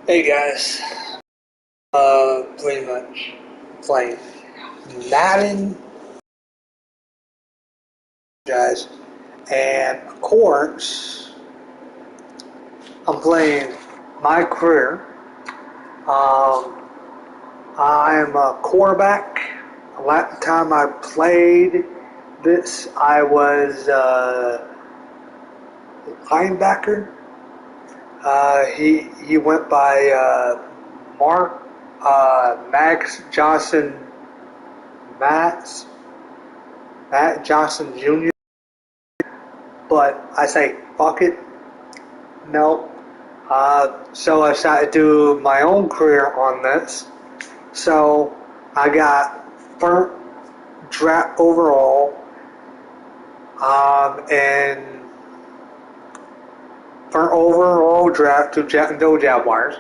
Hey guys, pretty much playing Madden, guys, and of course, I'm playing my career. I'm a quarterback. Last time I played this, I was a linebacker. He went by Max Johnson, Matt Johnson Jr. But I say fuck it, no. So I decided to do my own career on this. So I got first draft overall, and first overall draft to Jacksonville Jaguars.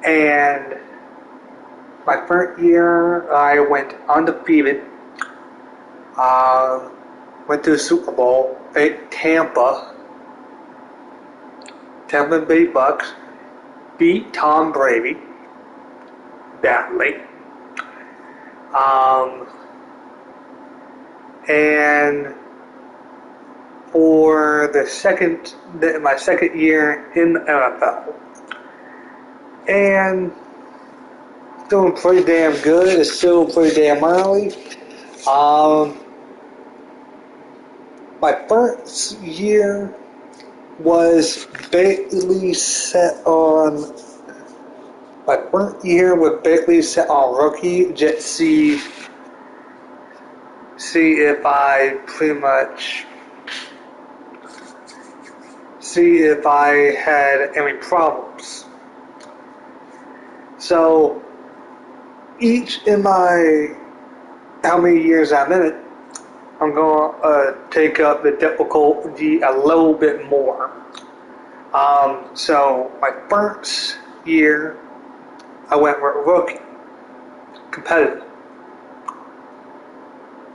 And my first year, I went undefeated. Went to the Super Bowl, beat Tampa Bay Bucks, beat Tom Brady badly. And for my second year in the NFL, and doing pretty damn good. It's still pretty damn early. My first year was basically set on. My first year was basically set on rookie. Just see if I had any problems. So each in my how many years I'm in it, I'm going to take up the difficulty a little bit more. So my first year, I went with rookie, competitive.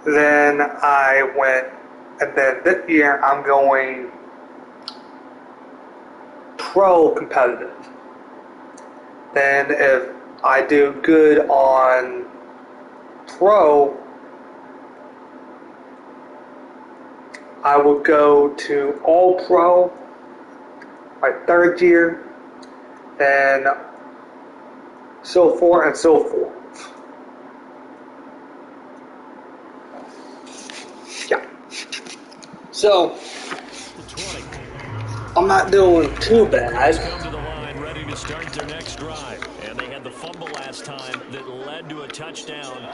Then and then this year I'm going pro competitive. Then if I do good on pro, I will go to all pro my third year, and so forth and so forth. Yeah. So I'm not doing too bad. Come to the line, ready to start their next drive, and they had the fumble last time that led to a touchdown.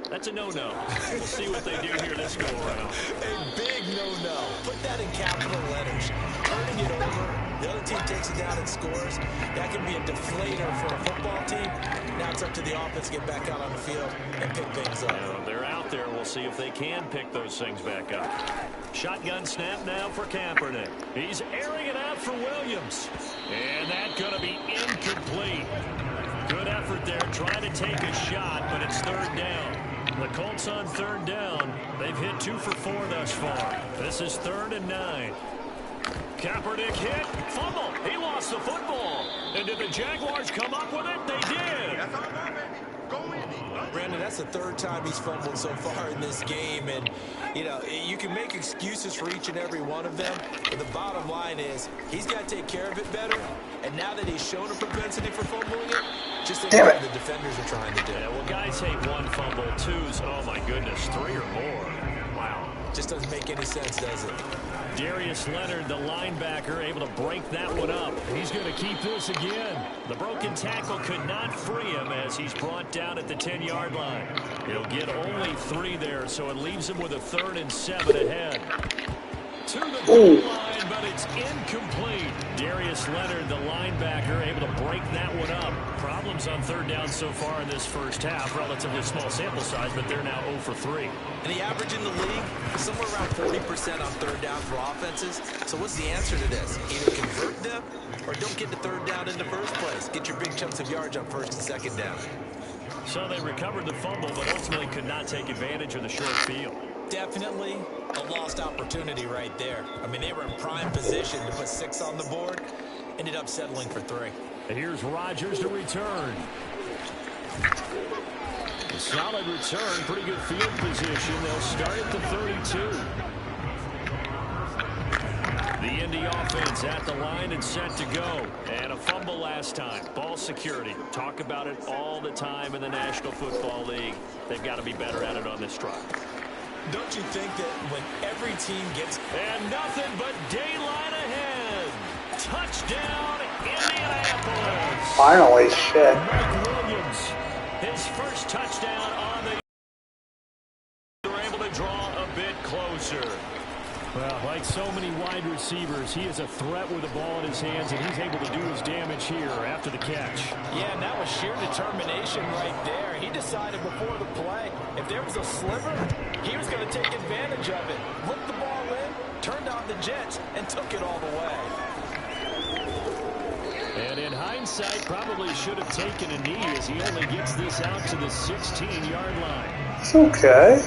That's a no-no. We'll see what they do here this go around. A big no-no. Put that in capital letters. Turning it over. The other team takes it down and scores. That can be a deflator for a football team. Now it's up to the offense to get back out on the field and pick things up. They're out there. We'll see if they can pick those things back up. Shotgun snap now for Kaepernick. He's airing it out for Williams. And that's going to be incomplete. Good effort there, trying to take a shot, but it's third down. The Colts on third down. They've hit 2 for 4 thus far. This is 3rd and 9. Kaepernick hit. Fumble. He lost the football. And did the Jaguars come up with it? They did. Brandon, that's the third time he's fumbled so far in this game. And, you can make excuses for each and every one of them. But the bottom line is he's got to take care of it better. And now that he's shown a propensity for fumbling it, just think of what the defenders are trying to do. Yeah, well, guys hate 1 fumble, 2's, oh my goodness, 3 or more. Wow. Just doesn't make any sense, does it? Darius Leonard, the linebacker, able to break that one up. He's going to keep this again. The broken tackle could not free him as he's brought down at the 10-yard line. He'll get only 3 there, so it leaves him with a 3rd and 7 ahead. To the goal line, but it's incomplete. Darius Leonard, the linebacker, able to break that one up. Problems on third down so far in this first half. Relatively small sample size, but they're now 0 for 3. And the average in the league is somewhere around 40% on third down for offenses. So what's the answer to this? Either convert them or don't get to third down in the first place. Get your big chunks of yards on first and second down. So they recovered the fumble, but ultimately could not take advantage of the short field. Definitely a lost opportunity right there. I mean, they were in prime position to put 6 on the board. Ended up settling for 3. Here's Rodgers to return. A solid return, pretty good field position. They'll start at the 32. The Indy offense at the line and set to go. And a fumble last time. Ball security. Talk about it all the time in the National Football League. They've got to be better at it on this drive. Don't you think that when every team gets... And nothing but daylight ahead. Touchdown, Indianapolis. Finally, shit. Mike Williams, his first touchdown on the... They're able to draw a bit closer. Well, like so many wide receivers, he is a threat with the ball in his hands, and he's able to do his damage here after the catch. Yeah, and that was sheer determination right there. He decided before the play, if there was a sliver, he was going to take advantage of it. Looked the ball in, turned on the jets, and took it all the way. And in hindsight, probably should have taken a knee as he only gets this out to the 16-yard line. It's okay.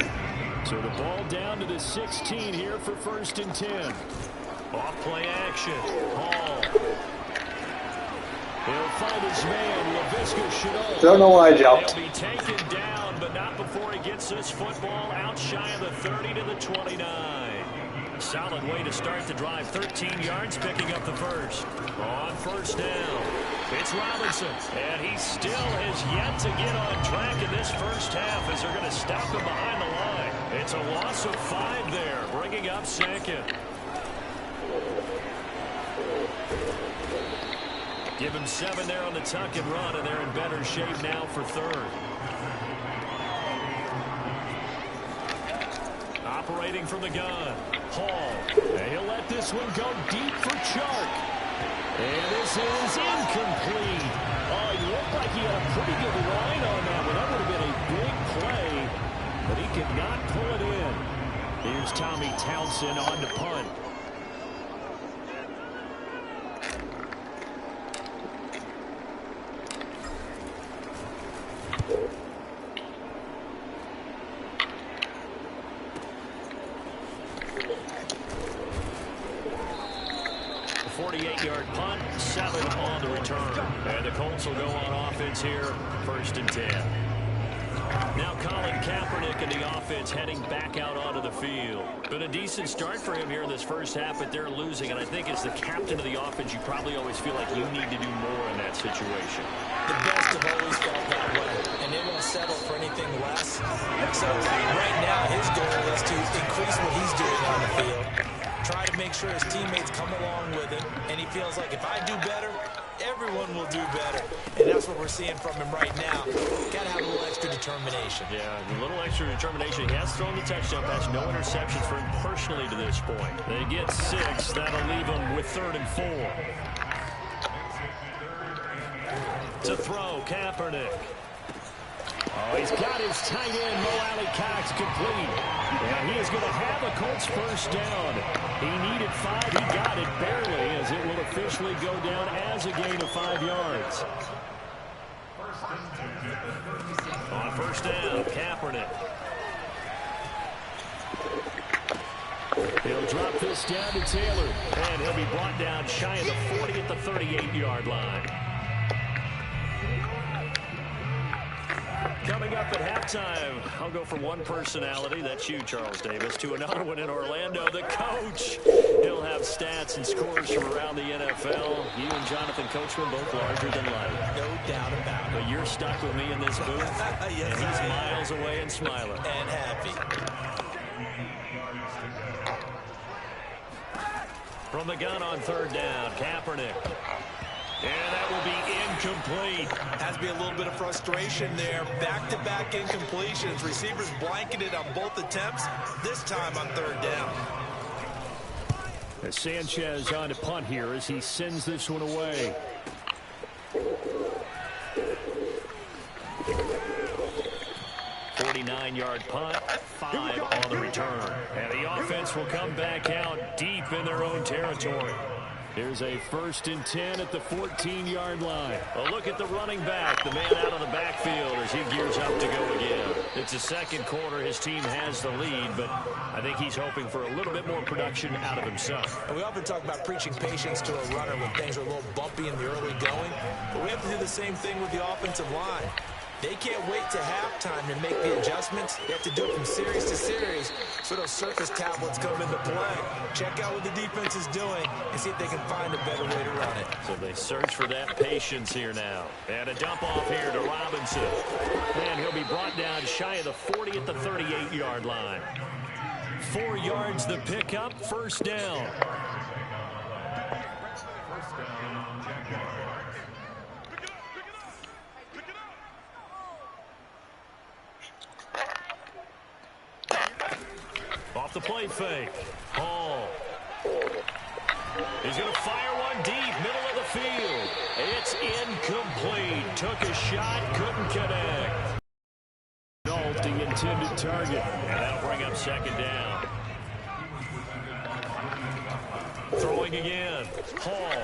So the ball down to the 16 here for 1st and 10. Off play action. Hall. He'll find his man, LaVisca Chenault. Don't know why I jumped. He'll be taken down, but not before he gets this football out shy of the 30 to the 29. Solid way to start the drive. 13 yards, picking up the first. On 1st down, it's Robinson. And he still has yet to get on track in this first half as they're going to stop him behind the line. It's a loss of 5 there, bringing up 2nd. Give him 7 there on the tuck and run, and they're in better shape now for 3rd. Operating from the gun, Hall. And he'll let this one go deep for Chark. And this is incomplete. Oh, he looked like he had a pretty good line on that one. That would have been a big play, but he could not pull it in. Here's Tommy Townsend on to punt. A 48-yard punt, 7 on the return. And the Colts will go on offense here, 1st and 10. Now Colin Kaepernick and the offense heading back out onto the field. Been a decent start for him here in this first half, but they're losing. And I think as the captain of the offense, you probably always feel like you need to do more in that situation. The best have always felt that way, and they won't settle for anything less. So right now, his goal is to increase what he's doing on the field. Try to make sure his teammates come along with him, and he feels like if I do better, everyone will do better. And that's what we're seeing from him right now. Got to have a little extra determination. Yeah, a little extra determination. He has thrown the touchdown pass, no interceptions for him personally to this point. They get 6. That'll leave them with 3rd and 4. To throw, Kaepernick. Oh, he's got his tight end, Mo Alley Cox, complete. And he is going to have a Colts first down. He needed 5. He got it barely, as it will officially go down as a gain of 5 yards. On 1st down, Kaepernick. He'll drop this down to Taylor. And he'll be brought down shy of the 40 at the 38-yard line. Coming up at halftime, I'll go from one personality, that's you, Charles Davis, to another one in Orlando, the coach. He'll have stats and scores from around the NFL. You and Jonathan Coachman both larger than life. No doubt about it. But you're stuck with me in this booth, Yes, and he's miles away and smiling. And happy. From the gun on 3rd down, Kaepernick. And that will be incomplete. Has to be a little bit of frustration there. Back-to-back incompletions. Receivers blanketed on both attempts, this time on 3rd down. As Sanchez on to punt here as he sends this one away. Yard punt, 5 on the return. And the offense will come back out deep in their own territory. Here's a 1st and 10 at the 14-yard line. A look at the running back, the man out of the backfield as he gears up to go again. It's the second quarter. His team has the lead, but I think he's hoping for a little bit more production out of himself. And we often talk about preaching patience to a runner when things are a little bumpy in the early going, but we have to do the same thing with the offensive line. They can't wait to halftime to make the adjustments. They have to do it from series to series so those surface tablets come into play. Check out what the defense is doing and see if they can find a better way to run it. So they search for that patience here now. And a dump off here to Robinson. And he'll be brought down shy of the 40 at the 38-yard line. 4 yards the pickup, 1st down. Off the play fake. Hall. He's going to fire one deep, middle of the field. It's incomplete. Took a shot, couldn't connect. The intended target. And that'll bring up 2nd down. Throwing again. Hall.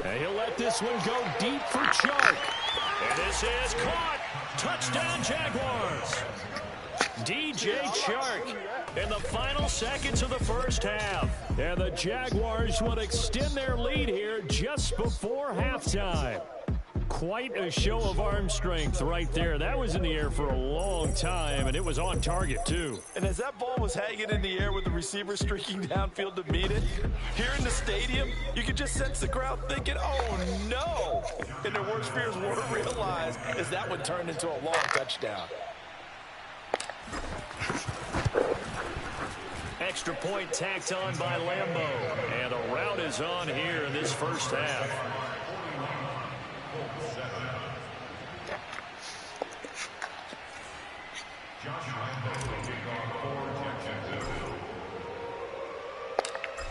And he'll let this one go deep for Chark. And this is caught. Touchdown, Jaguars. DJ Chark in the final seconds of the 1st half. And the Jaguars will extend their lead here just before halftime. Quite a show of arm strength right there. That was in the air for a long time, and it was on target, too. And as that ball was hanging in the air with the receiver streaking downfield to meet it, here in the stadium, you could just sense the crowd thinking, oh, no. And their worst fears were realized as that one turned into a long touchdown. Extra point tacked on by Lambo. And the route is on here in this 1st half.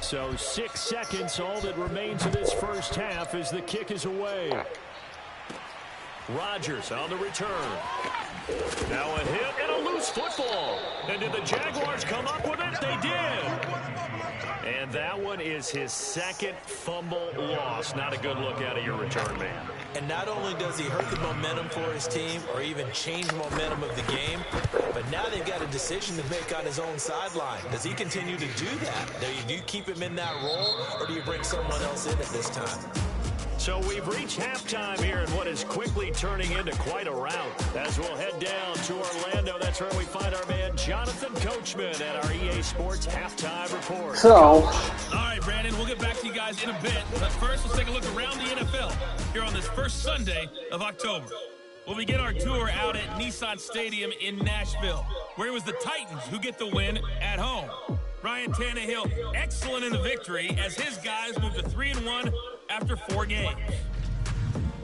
So 6 seconds, all that remains of this 1st half as the kick is away. Rodgers on the return. Now a hit and a loose football. And did the Jaguars come up with it? They did. And that one is his 2nd fumble loss. Not a good look out of your return man. And not only does he hurt the momentum for his team or even change momentum of the game, but now they've got a decision to make on his own sideline. Does he continue to do that? Do you keep him in that role, or do you bring someone else in at this time? So we've reached halftime here in what is quickly turning into quite a rout. As we'll head down to Orlando, that's where we find our man Jonathan Coachman at our EA Sports Halftime Report. So, all right, Brandon, we'll get back to you guys in a bit. But first, let's take a look around the NFL here on this first Sunday of October. We'll begin our tour out at Nissan Stadium in Nashville, where it was the Titans who get the win at home. Ryan Tannehill, excellent in the victory as his guys moved to 3-1 after 4 games.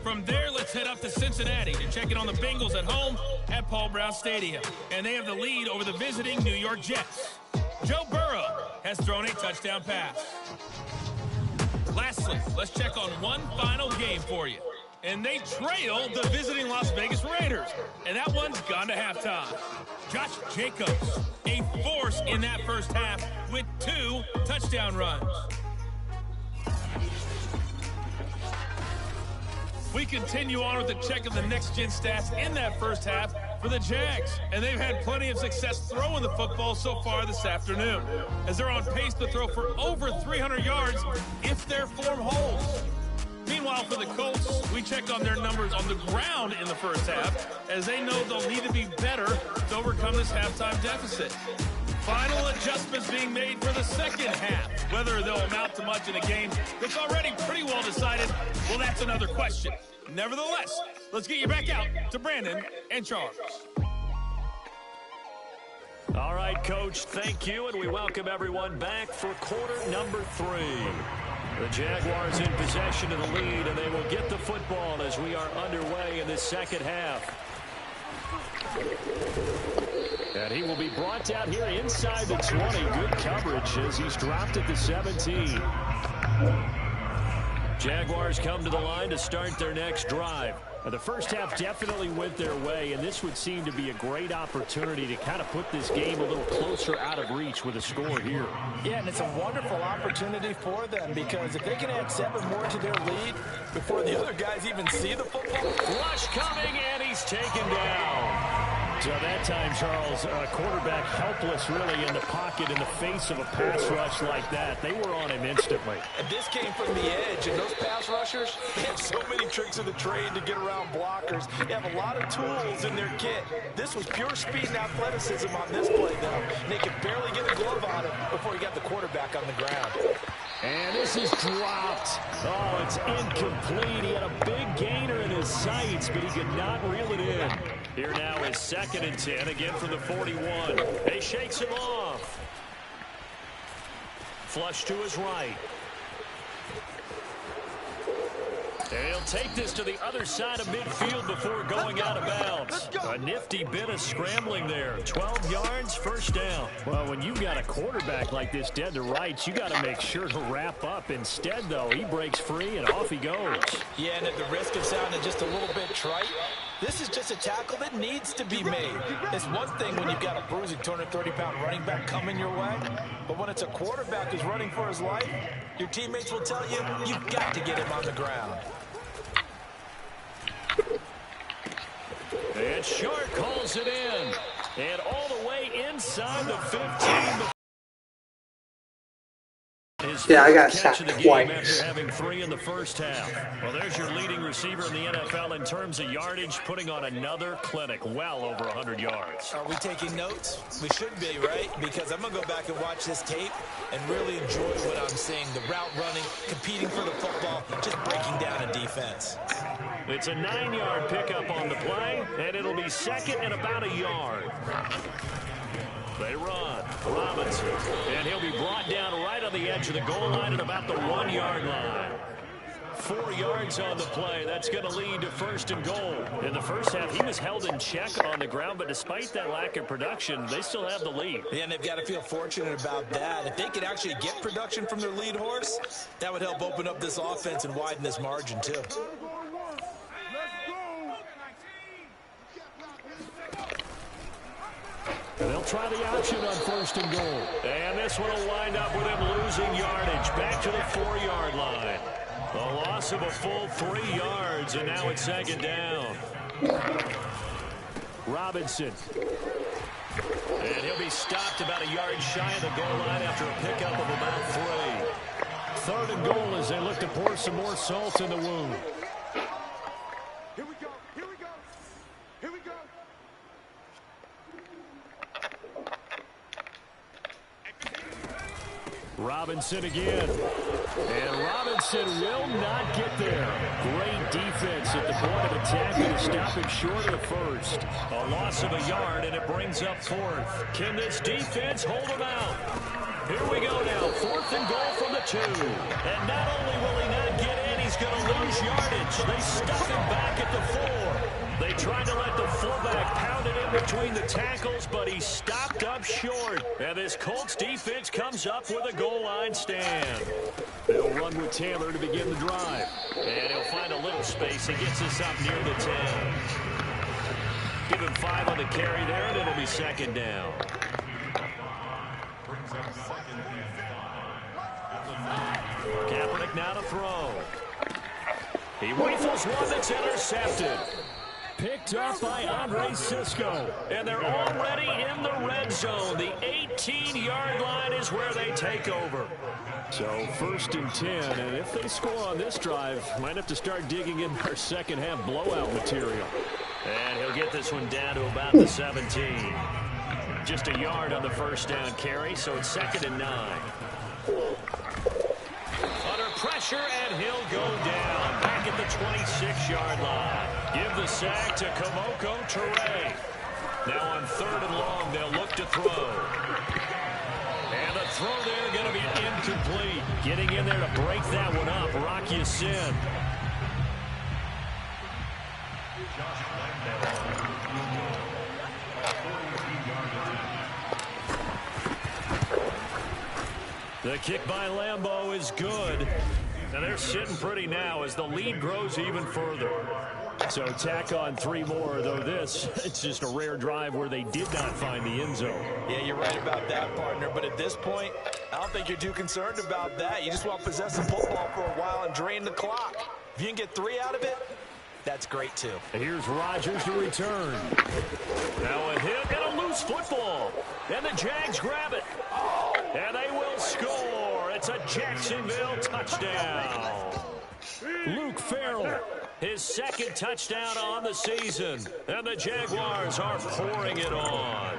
From there, let's head up to Cincinnati to check in on the Bengals at home at Paul Brown Stadium. And they have the lead over the visiting New York Jets. Joe Burrow has thrown a touchdown pass. Lastly, let's check on one final game for you. And they trail the visiting Las Vegas Raiders. And that one's gone to halftime. Josh Jacobs, a force in that 1st half with 2 touchdown runs. We continue on with the check of the next-gen stats in that 1st half for the Jags. And they've had plenty of success throwing the football so far this afternoon, as they're on pace to throw for over 300 yards if their form holds. Meanwhile, for the Colts, we check on their numbers on the ground in the 1st half, as they know they'll need to be better to overcome this halftime deficit. Final adjustments being made for the 2nd half. Whether they'll amount to much in a game that's already pretty well decided, well, that's another question. Nevertheless, let's get you back out to Brandon and Charles. All right, Coach, thank you, and we welcome everyone back for quarter number 3. The Jaguars in possession of the lead, and they will get the football as we are underway in this 2nd half. And he will be brought down here inside the 20. Good coverage as he's dropped at the 17. Jaguars come to the line to start their next drive. The first half definitely went their way, and this would seem to be a great opportunity to kind of put this game a little closer out of reach with a score here. Yeah, and it's a wonderful opportunity for them because if they can add 7 more to their lead before the other guys even see the football. Rush coming, and he's taken down. So that time, Charles, quarterback helpless really in the pocket in the face of a pass rush like that. They were on him instantly. And this came from the edge, and those pass rushers, they have so many tricks of the trade to get around blockers. They have a lot of tools in their kit. This was pure speed and athleticism on this play, though. And they could barely get a glove on him before he got the quarterback on the ground. And this is dropped. Oh, it's incomplete. He had a big gainer in his sights, but he could not reel it in. Here now is 2nd and 10, again from the 41. He shakes him off. Flush to his right. And he'll take this to the other side of midfield before going out of bounds. A nifty bit of scrambling there. 12 yards, first down. Well, when you got a quarterback like this dead to rights, you got to make sure to wrap up. Instead, though, he breaks free and off he goes. Yeah, and at the risk of sounding just a little bit trite, this is just a tackle that needs to be made. It's one thing when you've got a bruising 230-pound running back coming your way, but when it's a quarterback who's running for his life, your teammates will tell you, you've got to get him on the ground. And Shark calls it in. And all the way inside the 15. Yeah, I got sacked twice. After having 3 in the first half. Well, there's your leading receiver in the NFL in terms of yardage, putting on another clinic, well over 100 yards. Are we taking notes? We should be, right? Because I'm going to go back and watch this tape and really enjoy what I'm seeing. The route running, competing for the football, just breaking down a defense. It's a 9-yard pickup on the play, and it'll be 2nd and about a yard. They run. Robinson. And he'll be brought down right on the edge of the goal line at about the 1-yard line. 4 yards on the play. That's going to lead to 1st and goal. In the first half, he was held in check on the ground, but despite that lack of production, they still have the lead. Yeah, and they've got to feel fortunate about that. If they could actually get production from their lead horse, that would help open up this offense and widen this margin, too. They'll try the option on 1st and goal. And this one will wind up with him losing yardage back to the 4-yard line. A loss of a full 3 yards, and now it's 2nd down. Robinson. And he'll be stopped about a yard shy of the goal line after a pickup of about 3. 3rd and goal as they look to pour some more salt in the wound. Here we go. Here we go. Here we go. Robinson again. And Robinson will not get there. Great defense at the point of attack to stop it short of the 1st. A loss of a yard, and it brings up 4th. Can this defense hold him out? Here we go now. 4th and goal from the 2. And not only will he not get in, he's going to lose yardage. They stuff him back at the 4. They tried to let the fullback pound it in between the tackles, but he stopped up short. And this Colts defense comes up with a goal line stand. They'll run with Taylor to begin the drive. And he'll find a little space. He gets us up near the 10. Give him 5 on the carry there, and it'll be 2nd down. Kaepernick now to throw. He rifles one that's intercepted. Picked up by Andre Cisco. And they're already in the red zone. The 18-yard line is where they take over. So 1st and 10. And if they score on this drive, might have to start digging in their second half blowout material. And he'll get this one down to about the 17. Just a yard on the 1st down carry, so it's 2nd and 9. Under pressure, and he'll go down back at the 26-yard line. Give the sack to Kamoko Toure. Now on 3rd and long, they'll look to throw. And the throw there going to be incomplete. Getting in there to break that one up, Rock Ya-Sin. The kick by Lambeau is good. And they're sitting pretty now as the lead grows even further. So tack on 3 more, though it's just a rare drive where they did not find the end zone. Yeah, you're right about that, partner. But at this point, I don't think you're too concerned about that. You just want to possess the football for a while and drain the clock. If you can get 3 out of it, that's great, too. Here's Rodgers to return. Now a hit and a loose football. And the Jags grab it. And they will score. It's a Jacksonville touchdown. Luke Farrell, his 2nd touchdown on the season. And the Jaguars are pouring it on.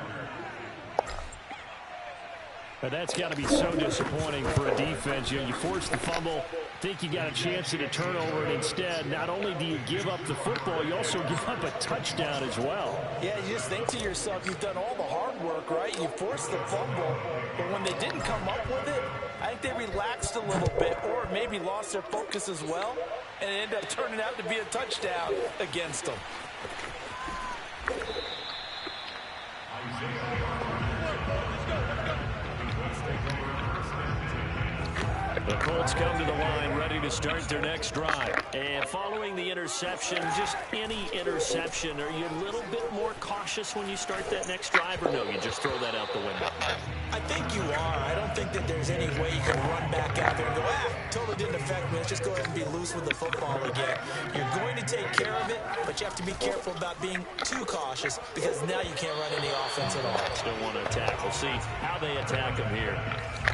But that's got to be so disappointing for a defense. You force the fumble, think you got a chance at a turnover, and instead, not only do you give up the football, you also give up a touchdown as well. Yeah, you just think to yourself, you've done all the hard work, right? You forced the fumble, but when they didn't come up with it, I think they relaxed a little bit or maybe lost their focus as well, and it ended up turning out to be a touchdown against them. The Colts come to the line ready to start their next drive. And following the interception, just any interception, are you a little bit more cautious when you start that next drive, or no, you just throw that out the window? I think you are. I don't think that there's any way you can run back out there and go, totally didn't affect me. Let's just go ahead and be loose with the football again. You're going to take care of it, but you have to be careful about being too cautious because now you can't run any offense at all. Still want to attack. We'll see how they attack him here.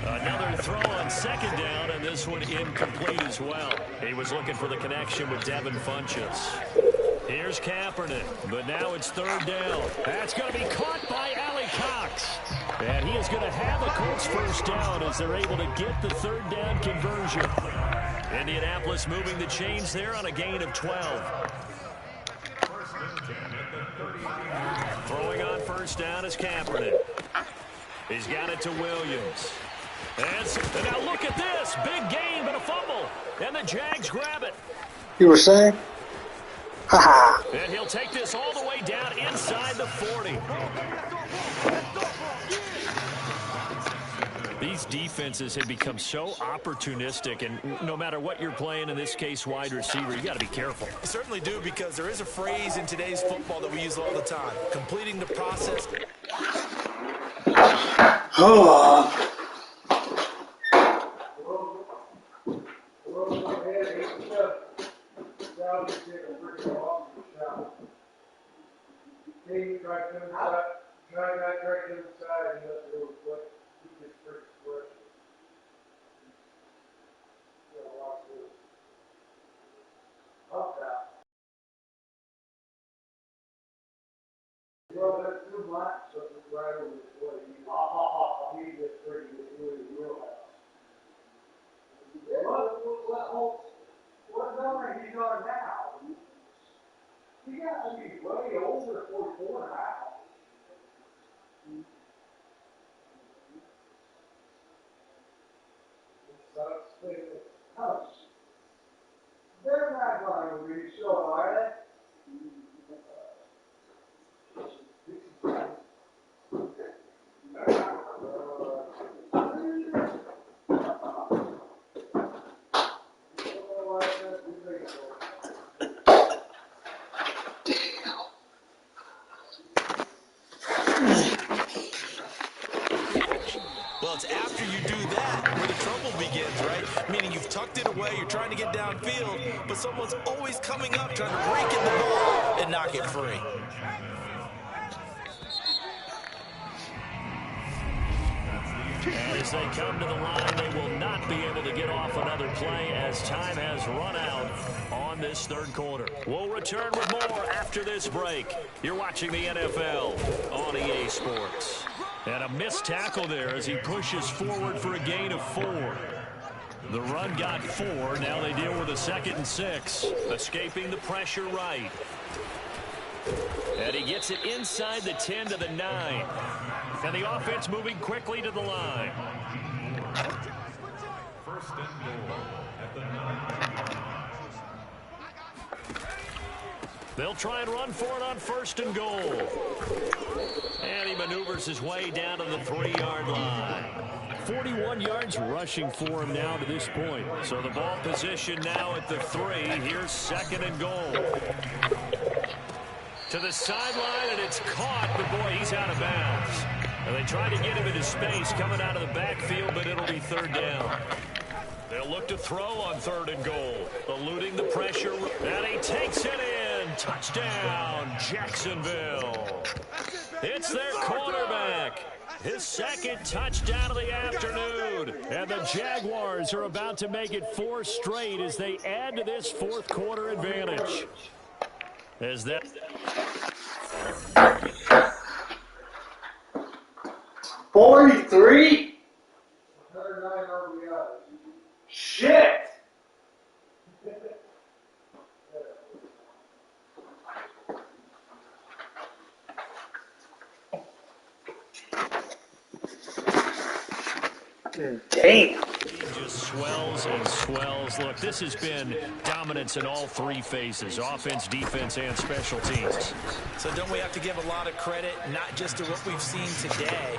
Another throw on 2nd down, and this one incomplete as well. He was looking for the connection with Devin Funchess. Here's Kaepernick, but now it's 3rd down. That's going to be caught by Allie Cox. And he is going to have a Colts 1st down as they're able to get the 3rd down conversion. Indianapolis moving the chains there on a gain of 12. Throwing on 1st down is Kaepernick. He's got it to Williams. And now look at this. Big game but a fumble. And the Jags grab it. You were saying? Ha-ha. And he'll take this all the way down inside the 40. These defenses have become so opportunistic, and no matter what you're playing, in this case wide receiver, you got to be careful. You certainly do, because there is a phrase in today's football that we use all the time: completing the process. Oh. Well, that's too much, so it's right over the way. He gets pretty good in your house. What number he got now? He got to be way over 44 now. They're not going to be sure, are they? Well, it's after you do that where the trouble begins, right? Meaning you've tucked it away, you're trying to get downfield, but someone's always coming up trying to break in the ball and knock it free. And as they come to the line, they will not be able to get off another play as time has run out on this 3rd quarter. We'll return with more after this break. You're watching the NFL on EA Sports. And a missed tackle there as he pushes forward for a gain of 4. The run got 4. Now they deal with a 2nd and 6. Escaping the pressure right. And he gets it inside the 10 to the 9. And the offense moving quickly to the line. 1st and goal at the 9. They'll try and run for it on 1st and goal. And he maneuvers his way down to the 3-yard line. 41 yards rushing for him now to this point. So the ball position now at the 3. Here's 2nd and goal. To the sideline, and it's caught, but boy, he's out of bounds. And they try to get him into space coming out of the backfield, but it'll be 3rd down. They'll look to throw on 3rd and goal. Eluding the pressure, and he takes it in. Touchdown, Jacksonville. It's their quarterback. His 2nd touchdown of the afternoon. And the Jaguars are about to make it 4 straight as they add to this 4th quarter advantage. As that 43? Shit! Damn. just swells and swells. Look, this has been dominance in all 3 phases, offense, defense, and special teams. So don't we have to give a lot of credit, not just to what we've seen today,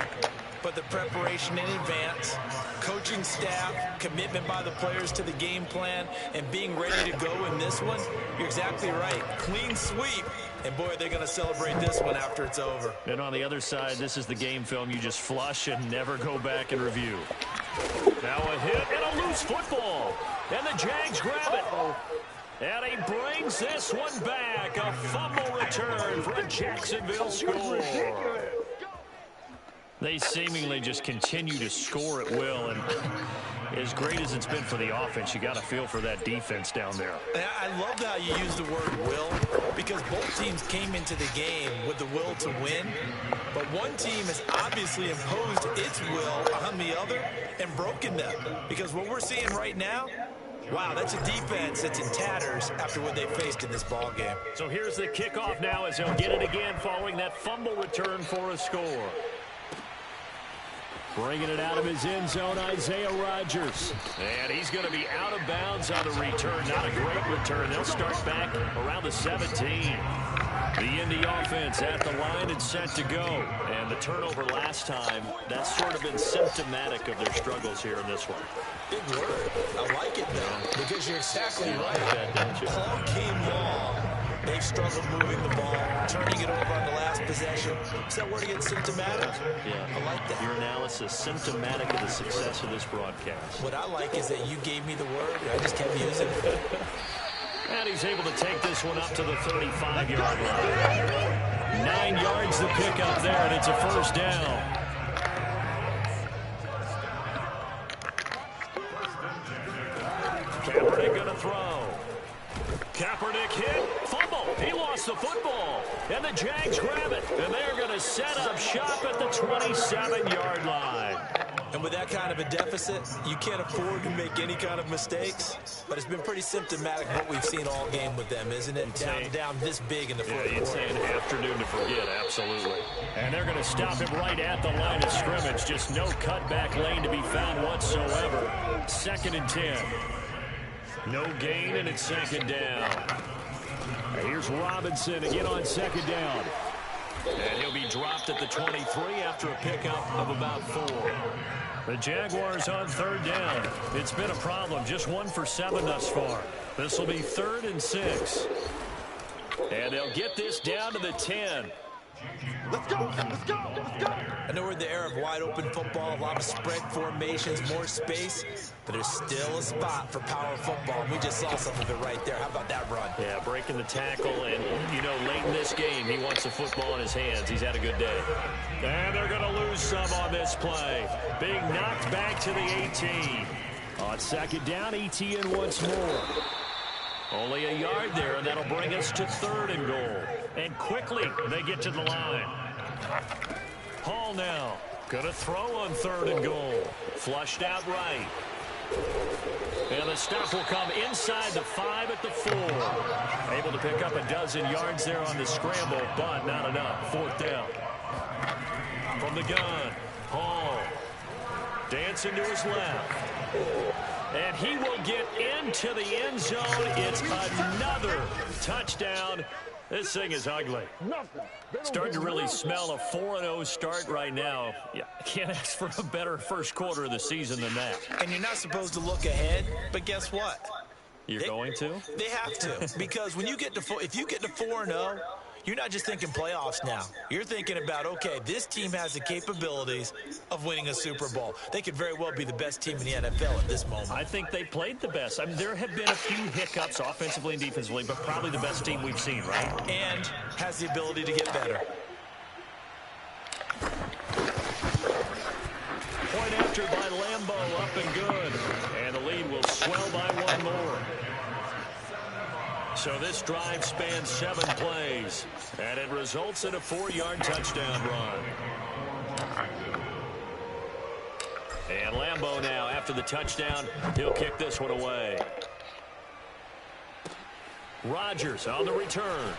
but the preparation in advance, coaching staff, commitment by the players to the game plan, and being ready to go in this one? You're exactly right. Clean sweep. And, boy, they're going to celebrate this one after it's over. And on the other side, this is the game film you just flush and never go back and review. Now a hit and a loose football. And the Jags grab it. And he brings this one back. A fumble return for a Jacksonville score. They seemingly just continue to score at will. And as great as it's been for the offense, you got to feel for that defense down there. I love how you use the word will, because both teams came into the game with the will to win. But one team has obviously imposed its will on the other and broken them. Because what we're seeing right now, wow, that's a defense that's in tatters after what they faced in this ball game. So here's the kickoff now as he'll get it again following that fumble return for a score. Bringing it out of his end zone, Isaiah Rodgers. And he's going to be out of bounds on the return. Not a great return. They'll start back around the 17. The Indy offense at the line and set to go. And the turnover last time, that's sort of been symptomatic of their struggles here in this one. Big word. I like it, though, because you're exactly right. All game long, they've struggled moving the ball, turning it over on the last possession. Is that word again, symptomatic? Yeah. I like that. Your analysis, symptomatic of the success of this broadcast. What I like is that you gave me the word, and I just kept using it. And he's able to take this one up to the 35-yard line. 9 yards to pick up there, and it's a first down. Kaepernick going to throw. Kaepernick hit, fumble. He lost the football. And the Jags grab it. And they're going to set up shop at the 27-yard line. And with that kind of a deficit, you can't afford to make any kind of mistakes. But it's been pretty symptomatic what we've seen all game with them, isn't it? Down this big in the fourth quarter. You'd say an afternoon to forget, absolutely. And they're going to stop him right at the line of scrimmage. Just no cutback lane to be found whatsoever. 2nd and 10. No gain, and it's 2nd down. And here's Robinson again on 2nd down. And he'll be dropped at the 23 after a pickup of about 4. The Jaguars on 3rd down. It's been a problem. Just 1 for 7 thus far. This will be 3rd and 6. And they'll get this down to the 10. Let's go, let's go, let's go. I know we're in the era of wide-open football, a lot of spread formations, more space, but there's still a spot for power football. We just saw some of it right there. How about that run? Yeah, breaking the tackle, and, you know, late in this game, he wants the football in his hands. He's had a good day. And they're going to lose some on this play. Being knocked back to the 18. On 2nd down, ETN once more. Only a yard there, and that'll bring us to 3rd and goal. And quickly, they get to the line. Hall now. Going to throw on 3rd and goal. Flushed out right. And the stop will come inside the 5 at the 4. Able to pick up a dozen yards there on the scramble, but not enough. 4th down. From the gun, Hall. Dancing to his left. And he will get into the end zone. It's another touchdown. This thing is ugly. Starting to really smell a 4-0 start right now. Yeah, can't ask for a better first quarter of the season than that. And you're not supposed to look ahead, but guess what? You're going to? They have to, because when you get to if you get to 4-0, you're not just thinking playoffs now. You're thinking about, okay, this team has the capabilities of winning a Super Bowl. They could very well be the best team in the NFL at this moment. I think they played the best. I mean, there have been a few hiccups offensively and defensively, but probably the best team we've seen, right? And has the ability to get better. Point after by Lambeau, up and good. And the lead will swell by one more. So this drive spans 7 plays, and it results in a 4-yard touchdown run. And Lambeau now, after the touchdown, he'll kick this one away. Rodgers on the return.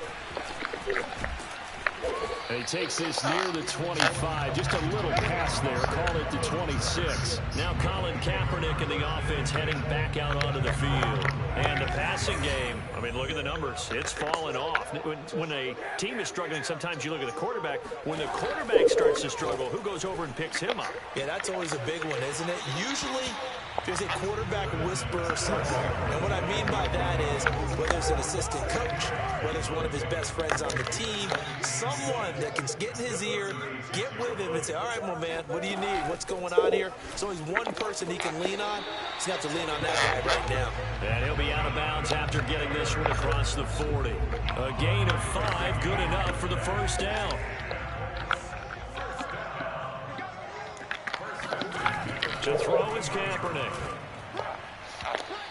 And he takes this near the 25. Just a little pass there. Call it the 26. Now Colin Kaepernick and the offense heading back out onto the field. And the passing game, I mean, look at the numbers. It's fallen off. When a team is struggling, sometimes you look at the quarterback. When the quarterback starts to struggle, who goes over and picks him up? Yeah, that's always a big one, isn't it? Usually, there's a quarterback whisperer somewhere. And what I mean by that is, whether it's an assistant coach, whether it's one of his best friends on the team, someone that can get in his ear, get with him, and say, all right, my man, what do you need? What's going on here? So he's one person he can lean on. He's got to lean on that guy right now. And he'll be out of bounds after getting this one across the 40. A gain of 5, good enough for the first down. To throw is Kaepernick.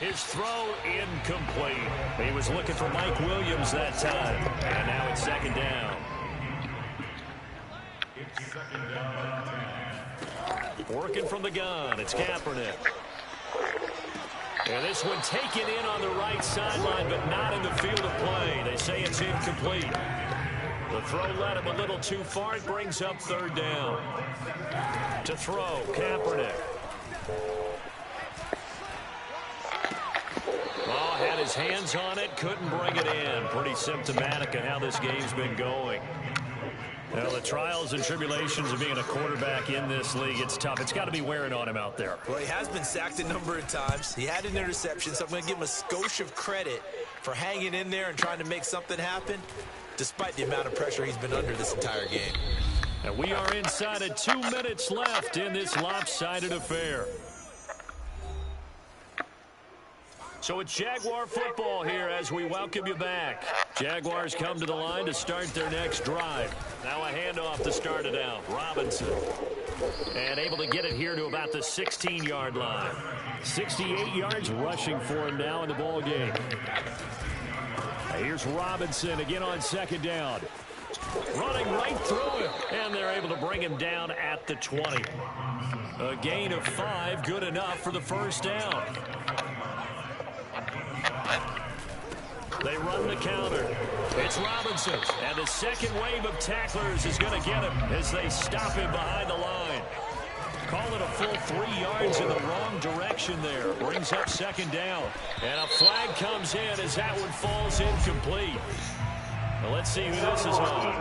His throw incomplete. He was looking for Mike Williams that time. And now it's second down. Working from the gun, it's Kaepernick. And this one taken in on the right sideline, but not in the field of play. They say it's incomplete. The throw led him a little too far. It brings up third down. To throw, Kaepernick. Oh, had his hands on it, couldn't bring it in. Pretty symptomatic of how this game's been going. Well, the trials and tribulations of being a quarterback in this league, it's tough. It's got to be wearing on him out there. Well, he has been sacked a number of times. He had an interception, so I'm going to give him a skosh of credit for hanging in there and trying to make something happen, despite the amount of pressure he's been under this entire game. And we are inside of 2 minutes left in this lopsided affair. So it's Jaguar football here as we welcome you back. Jaguars come to the line to start their next drive. Now a handoff to start it out. Robinson. And able to get it here to about the 16-yard line. 68 yards rushing for him now in the ball game. Here's Robinson again on second down. Running right through him. And they're able to bring him down at the 20. A gain of 5, good enough for the first down. They run the counter. It's Robinson. And the second wave of tacklers is going to get him as they stop him behind the line. Call it a full 3 yards in the wrong direction there. Brings up second down. And a flag comes in as that one falls incomplete. Well, let's see who this is on.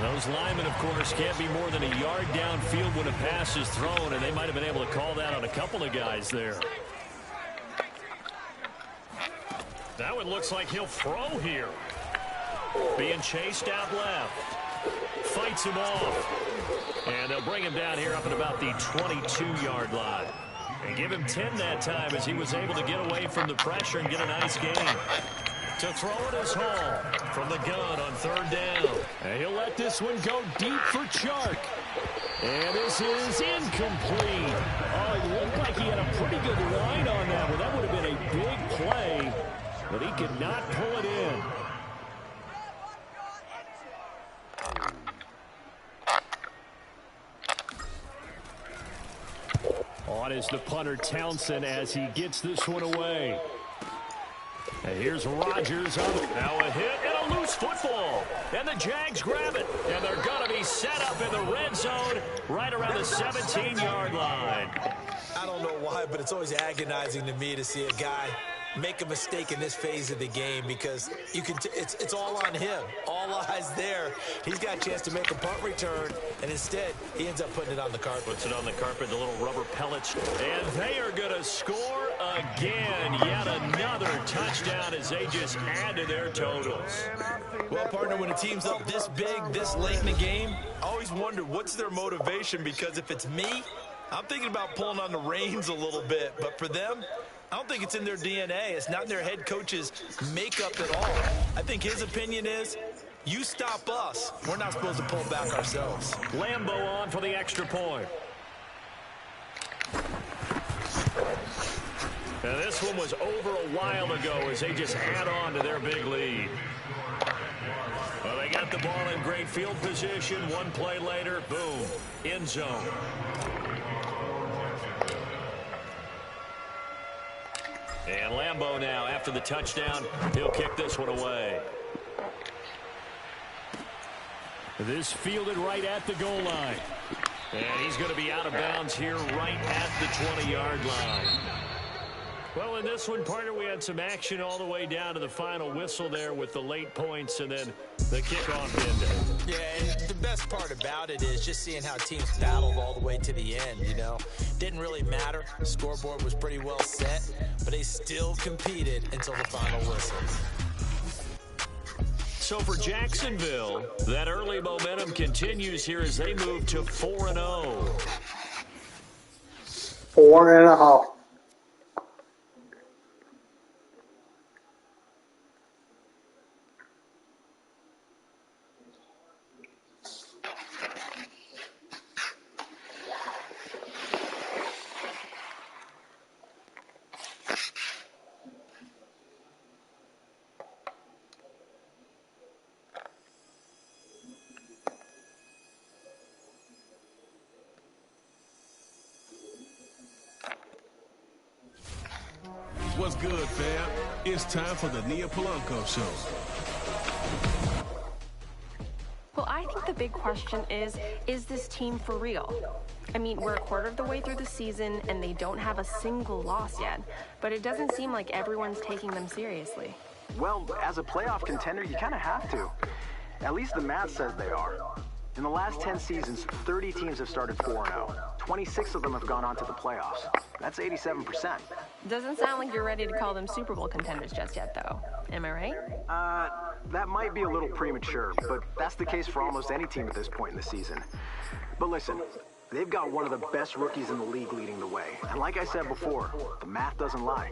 Those linemen, of course, can't be more than a yard downfield when a pass is thrown, and they might have been able to call that on a couple of guys there. That one looks like he'll throw here. Being chased out left. Fights him off. And they'll bring him down here up at about the 22-yard line. And give him 10 that time as he was able to get away from the pressure and get a nice gain. To throw it is Hall from the gun on third down. And he'll let this one go deep for Chark. And this is incomplete. Oh, it looked like he had a pretty good line on that one. That would have been a big play, but he could not pull it in. On is the punter Townsend as he gets this one away. And here's Rodgers on now a hit and a Loose football. And the Jags grab it. And they're going to be set up in the red zone right around the 17-yard line. I don't know why, but it's always agonizing to me to see a guy make a mistake in this phase of the game because you can it's all on him. All eyes there. He's got a chance to make a punt return, and instead he ends up putting it on the carpet. Puts it on the carpet, the little rubber pellets. And they are going to score again. Yet another touchdown as they just add to their totals. Well, partner, when a team's up this big, this late in the game, I always wonder what's their motivation, because if it's me, I'm thinking about pulling on the reins a little bit. But for them, I don't think it's in their DNA. It's not in their head coach's makeup at all. I think his opinion is, you stop us, we're not supposed to pull back ourselves. Lambeau on for the extra point. And this one was over a while ago as they just add on to their big lead. Well, they got the ball in great field position. One play later, boom, end zone. And Lambeau now, after the touchdown, he'll kick this one away. This fielded right at the goal line. And he's going to be out of bounds here right at the 20-yard line. Well, in this one, partner, we had some action all the way down to the final whistle there with the late points and then the kickoff ended. Yeah, and the best part about it is just seeing how teams battled all the way to the end, you know. Didn't really matter. The scoreboard was pretty well set, but they still competed until the final whistle. So for Jacksonville, that early momentum continues here as they move to 4-0. 4.5. What's good, fam? It's time for the Nia Polanco Show. Well, I think the big question is this team for real? I mean, we're a quarter of the way through the season, and they don't have a single loss yet. But it doesn't seem like everyone's taking them seriously. Well, as a playoff contender, you kind of have to. At least the math says they are. In the last 10 seasons, 30 teams have started 4-0. 26 of them have gone on to the playoffs. That's 87%. Doesn't sound like you're ready to call them Super Bowl contenders just yet, though. Am I right? That might be a little premature, but that's the case for almost any team at this point in the season. But listen, they've got one of the best rookies in the league leading the way. And like I said before, the math doesn't lie.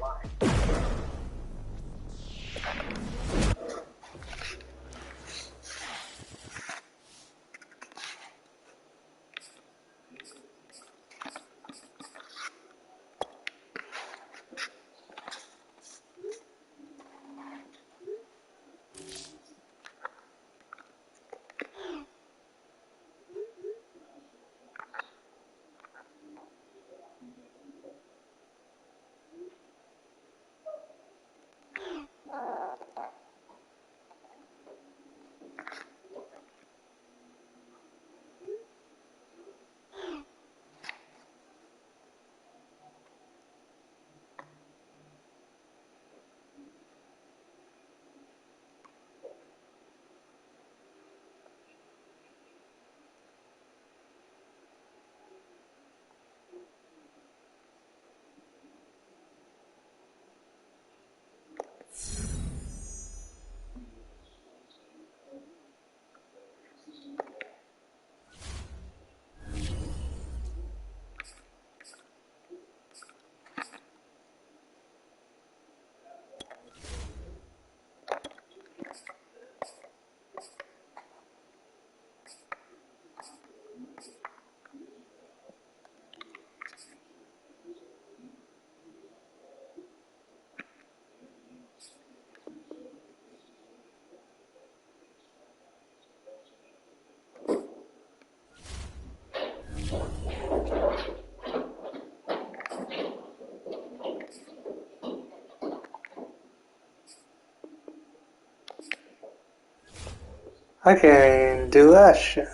I can't even do that shit.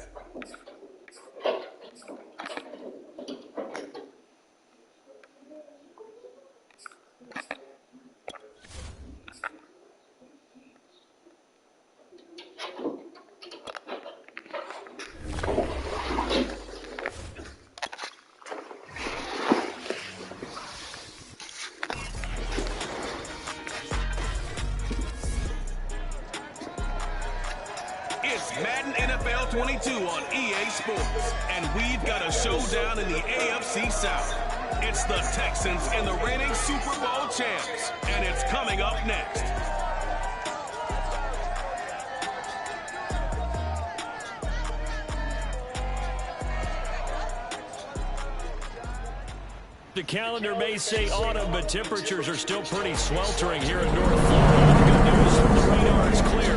It's Madden NFL 22 on EA Sports, and we've got a showdown in the AFC South. It's the Texans and the reigning Super Bowl champs, and it's coming up next. The calendar may say autumn, but temperatures are still pretty sweltering here in North Florida. The good news, the radar is clear.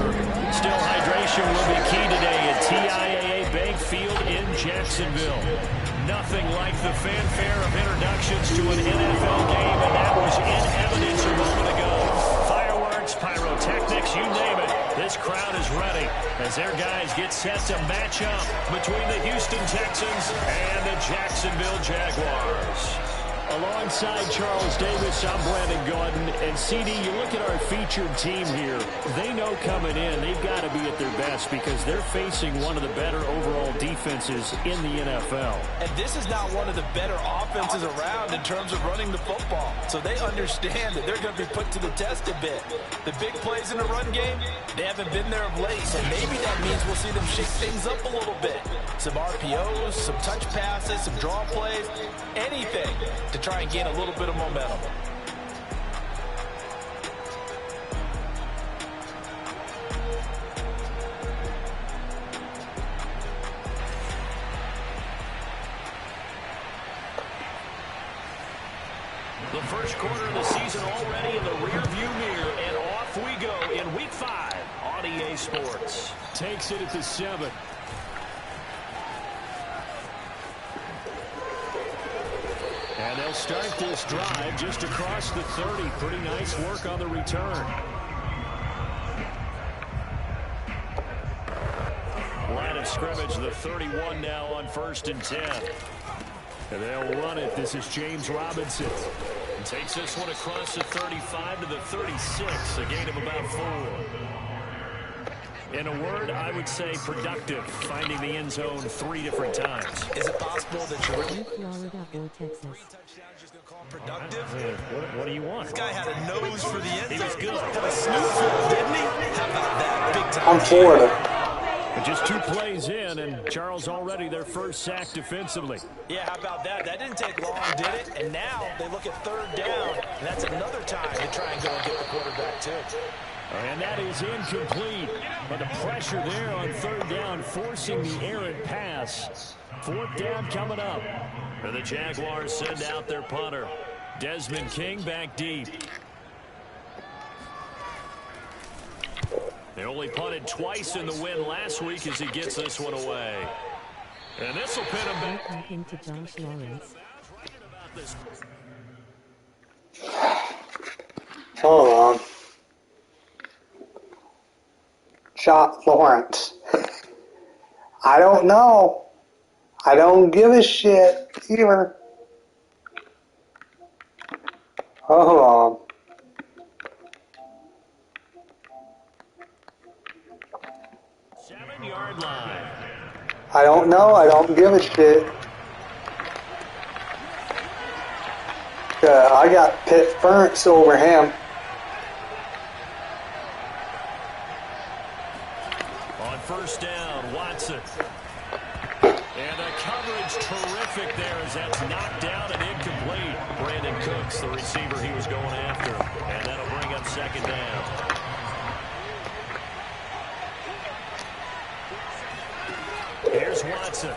Still, hydration will be key today at TIAA Bank Field in Jacksonville. Nothing like the fanfare of introductions to an NFL game, and that was in evidence a moment ago. Fireworks, pyrotechnics, you name it. This crowd is ready as their guys get set to match up between the Houston Texans and the Jacksonville Jaguars. Alongside Charles Davis, I'm Brandon Gordon. And CD, you look at our featured team here. They know coming in they've got to be at their best because they're facing one of the better overall defenses in the NFL. And this is not one of the better offenses around in terms of running the football. So they understand that they're going to be put to the test a bit. The big plays in the run game, they haven't been there of late. So maybe that means we'll see them shake things up a little bit. Some RPOs, some touch passes, some draw plays, anything to try and gain a little bit of momentum. The first quarter of the season already in the rearview mirror, and off we go in Week 5 on EA Sports. Takes it at the 7. And they'll start this drive just across the 30. Pretty nice work on the return. Line of scrimmage, the 31 now on 1st and 10. And they'll run it. This is James Robinson. And takes this one across the 35 to the 36, a gain of about 4. In a word, I would say productive, finding the end zone 3 different times. Is it possible that you're really Florida or Texas? productive? What do you want? This guy had a nose for the end zone. He was good. Had a snoot for it, didn't he? How about that? Big time. I'm Florida. But just 2 plays in, and Charles already their first sack defensively. Yeah, how about that? That didn't take long, did it? And now they look at 3rd down, and that's another time to try and go and get the quarterback, too. And that is incomplete. But the pressure there on 3rd down, forcing the errant pass. 4th down coming up. And the Jaguars send out their punter. Desmond King back deep. They only punted twice in the win last week as he gets this one away. And this will pin him back. Into Josh Lawrence. Hold on. Shot Lawrence. I don't know. I don't give a shit either. Hold on. Seven-yard line. I don't know. I don't give a shit. I got Pitt Ferentz over him. On 1st down, Watson. And the coverage terrific there as that's knocked down and incomplete. Brandon Cooks, the receiver he was going after. And that'll bring up 2nd down. Here's Watson.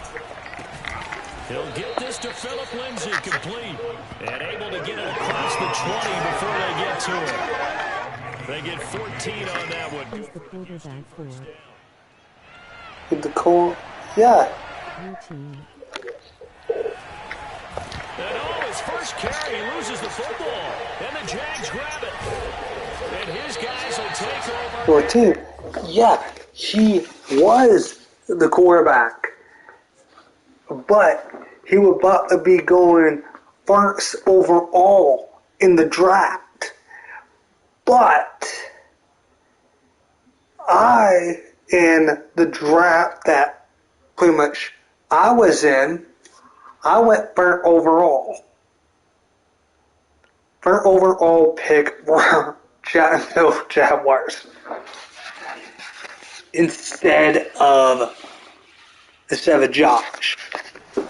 He'll get this to Phillip Lindsay, complete. And able to get it across the 20 before they get to it. They get 14 on that one. Who's the quarterback for? With the call. Yeah. Routine. And his first carry, he loses the football. And the Jags grab it. And his guys will take over. 14. Yeah. he was the quarterback, but he was about to be going first overall in the draft. But in the draft that pretty much I was in, I went first overall. First overall pick for Jacksonville Jaguars. Instead of Josh. Well,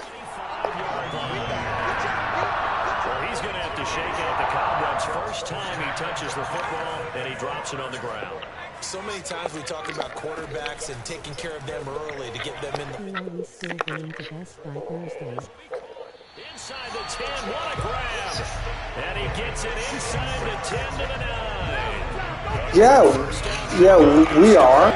he's going to have to shake out the cobwebs first time he touches the football, and he drops it on the ground. So many times we talk about quarterbacks and taking care of them early to get them in the... He's still going to Best Buy Thursdays. Inside the 10, what a grab! And he gets it inside the 10 to the 9. Yeah, we are.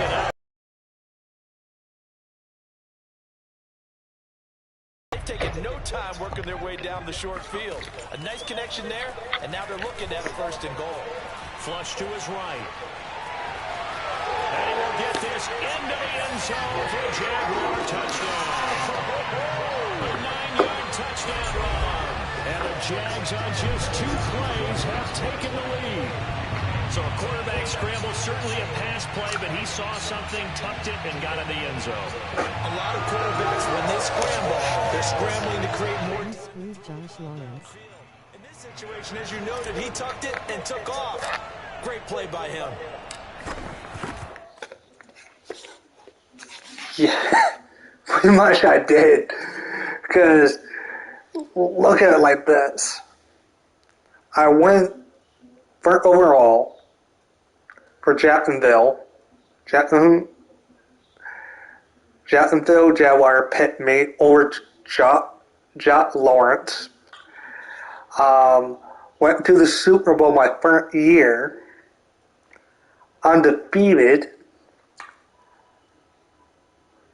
They've taken no time working their way down the short field. A nice connection there, and now they're looking at a 1st and goal. Flush to his right. And he will get this into the end zone for a Jaguar touchdown. A 9-yard touchdown run. And the Jags on just 2 plays have taken the lead. So a quarterback scramble, certainly a pass play, but he saw something, tucked it, and got in the end zone. A lot of quarterbacks, when they scramble, they're scrambling to create more... Squeeze Josh Lawrence. In this situation, as you noted, he tucked it and took off. Great play by him. Yeah, pretty much I did. Because look at it like this. I went first overall for Jacksonville Jaguar picked me over Josh Lawrence. Went to the Super Bowl my first year, undefeated,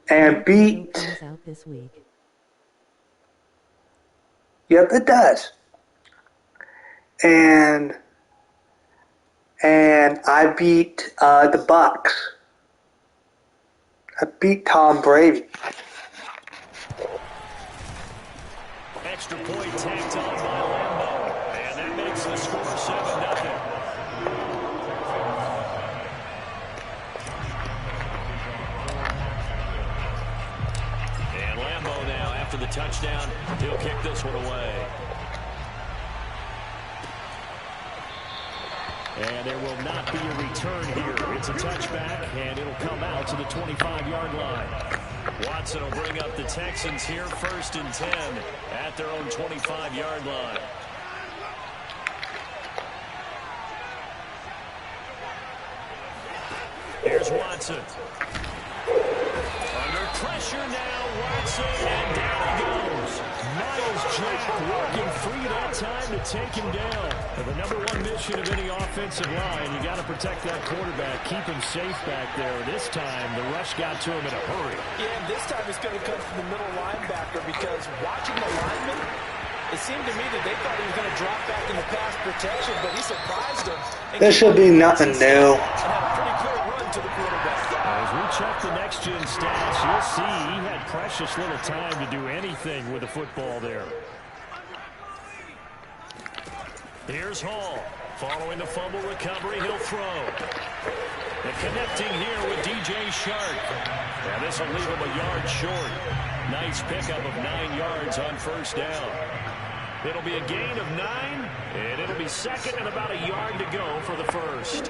and beat. Out this week. Yep, it does. And I beat the Bucks. I beat Tom Brady. Extra point tacked on by Lambeau. And that makes the score 7-0. And Lambeau now, after the touchdown, he'll kick this one away. And there will not be a return here. It's a touchback, and it'll come out to the 25-yard line. Watson will bring up the Texans here, 1st and 10 at their own 25-yard line. Here's Watson. Under pressure now, Watson, and down he goes. Miles Jack working free that time to take him down. And the number 1 mission of any offensive line, you got to protect that quarterback, keep him safe back there. This time, the rush got to him in a hurry. Yeah, and this time it's going to come from the middle linebacker because watching the lineman, it seemed to me that they thought he was going to drop back in the pass protection, but he surprised him. There should be nothing new. And had a pretty clear run to the quarterback. As we check the next-gen stats, you'll see he had precious little time to do anything with the football there. Here's Hall. Following the fumble recovery, he'll throw. And connecting here with DJ Shark. And this will leave him a yard short. Nice pickup of 9 yards on 1st down. It'll be a gain of 9, and it'll be 2nd and about a yard to go for the 1st.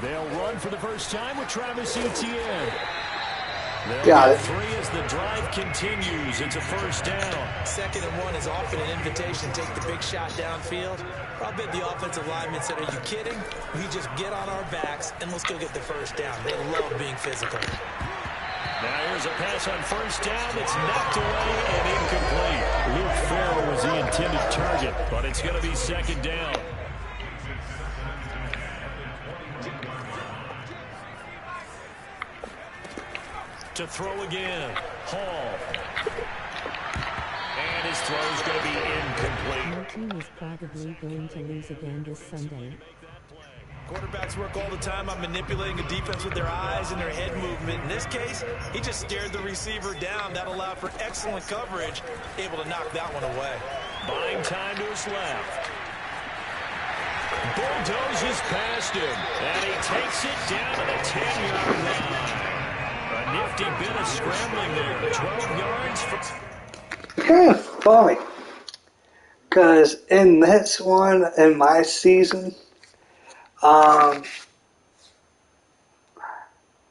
They'll run for the first time with Travis Etienne. Got it. 3 as the drive continues. It's a 1st down. 2nd and 1 is often an invitation to take the big shot downfield. I bet the offensive lineman said, are you kidding? We just get on our backs and let's go get the 1st down. They love being physical. Now here's a pass on 1st down. It's knocked away and incomplete. Luke Farrell was the intended target, but it's going to be 2nd down. to throw again. Hall. And his throw's going to be incomplete. Your team is probably going to lose again this Sunday. Quarterbacks work all the time on manipulating a defense with their eyes and their head movement. In this case, he just stared the receiver down. That allowed for excellent coverage, able to knock that one away. Buying time to his left. Bulldozes past him, and he takes it down to the 10-yard line. A nifty bit of scrambling there. 12 yards for... Kind of funny, because in this one, in my season, I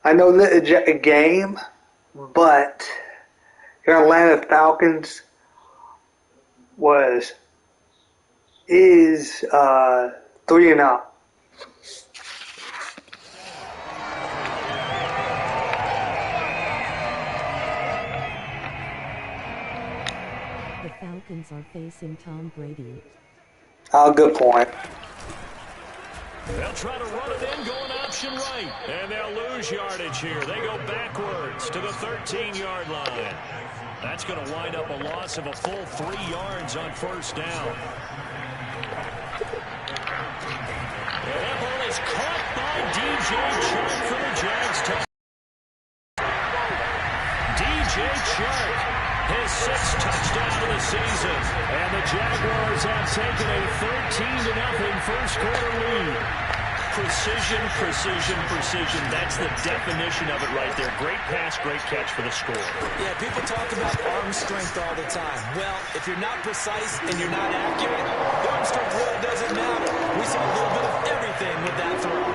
know that it's a game, but your Atlanta Falcons is 3-0. The Falcons are facing Tom Brady. Oh, good point. They'll try to run it in, going option right. And they'll lose yardage here. They go backwards to the 13-yard line. That's going to wind up a loss of a full 3 yards on first down. And that ball is caught by DJ Chark for the Jags. DJ Chark, his 6th touchdown of the season. And the Jaguars have taken a 13-0 first quarter lead. Precision, precision, precision. That's the definition of it right there. Great pass, great catch for the score. Yeah, people talk about arm strength all the time. Well, if you're not precise and you're not accurate, the arm strength really doesn't matter. We saw a little bit of everything with that throw.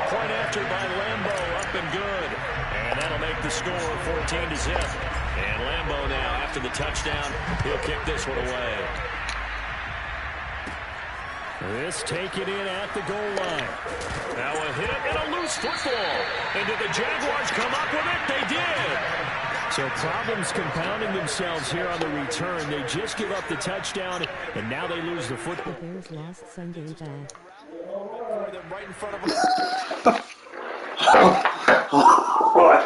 Point after by Lambeau, up and good. And that'll make the score 14-0. And Lambeau now, after the touchdown, he'll kick this one away. This taken in at the goal line. Now a hit and a loose football. And did the Jaguars come up with it? They did. So problems compounding themselves here on the return. They just give up the touchdown, and now they lose the football. The Bears lost Sunday bad. Right in front of them. What?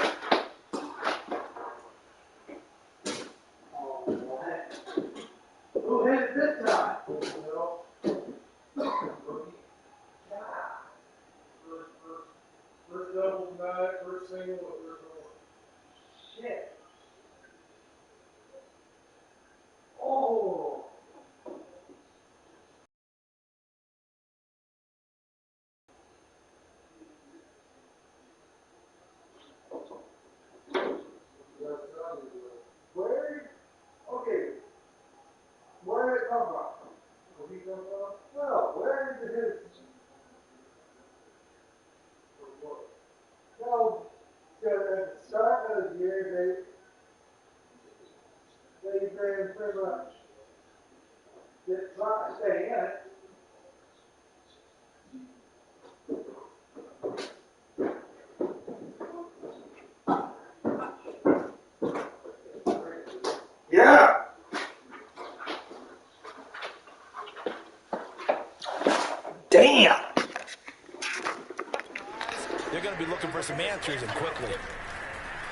Who hit it this time? First double tonight, first single, first one. Shit. Oh. Where? Okay. Where did it come from? Where did it come from? Well, where did it hit? No, because at the start of the year, they ran pretty much didn't try to stay in it. Yeah. Damn. They're going to be looking for some answers and quickly.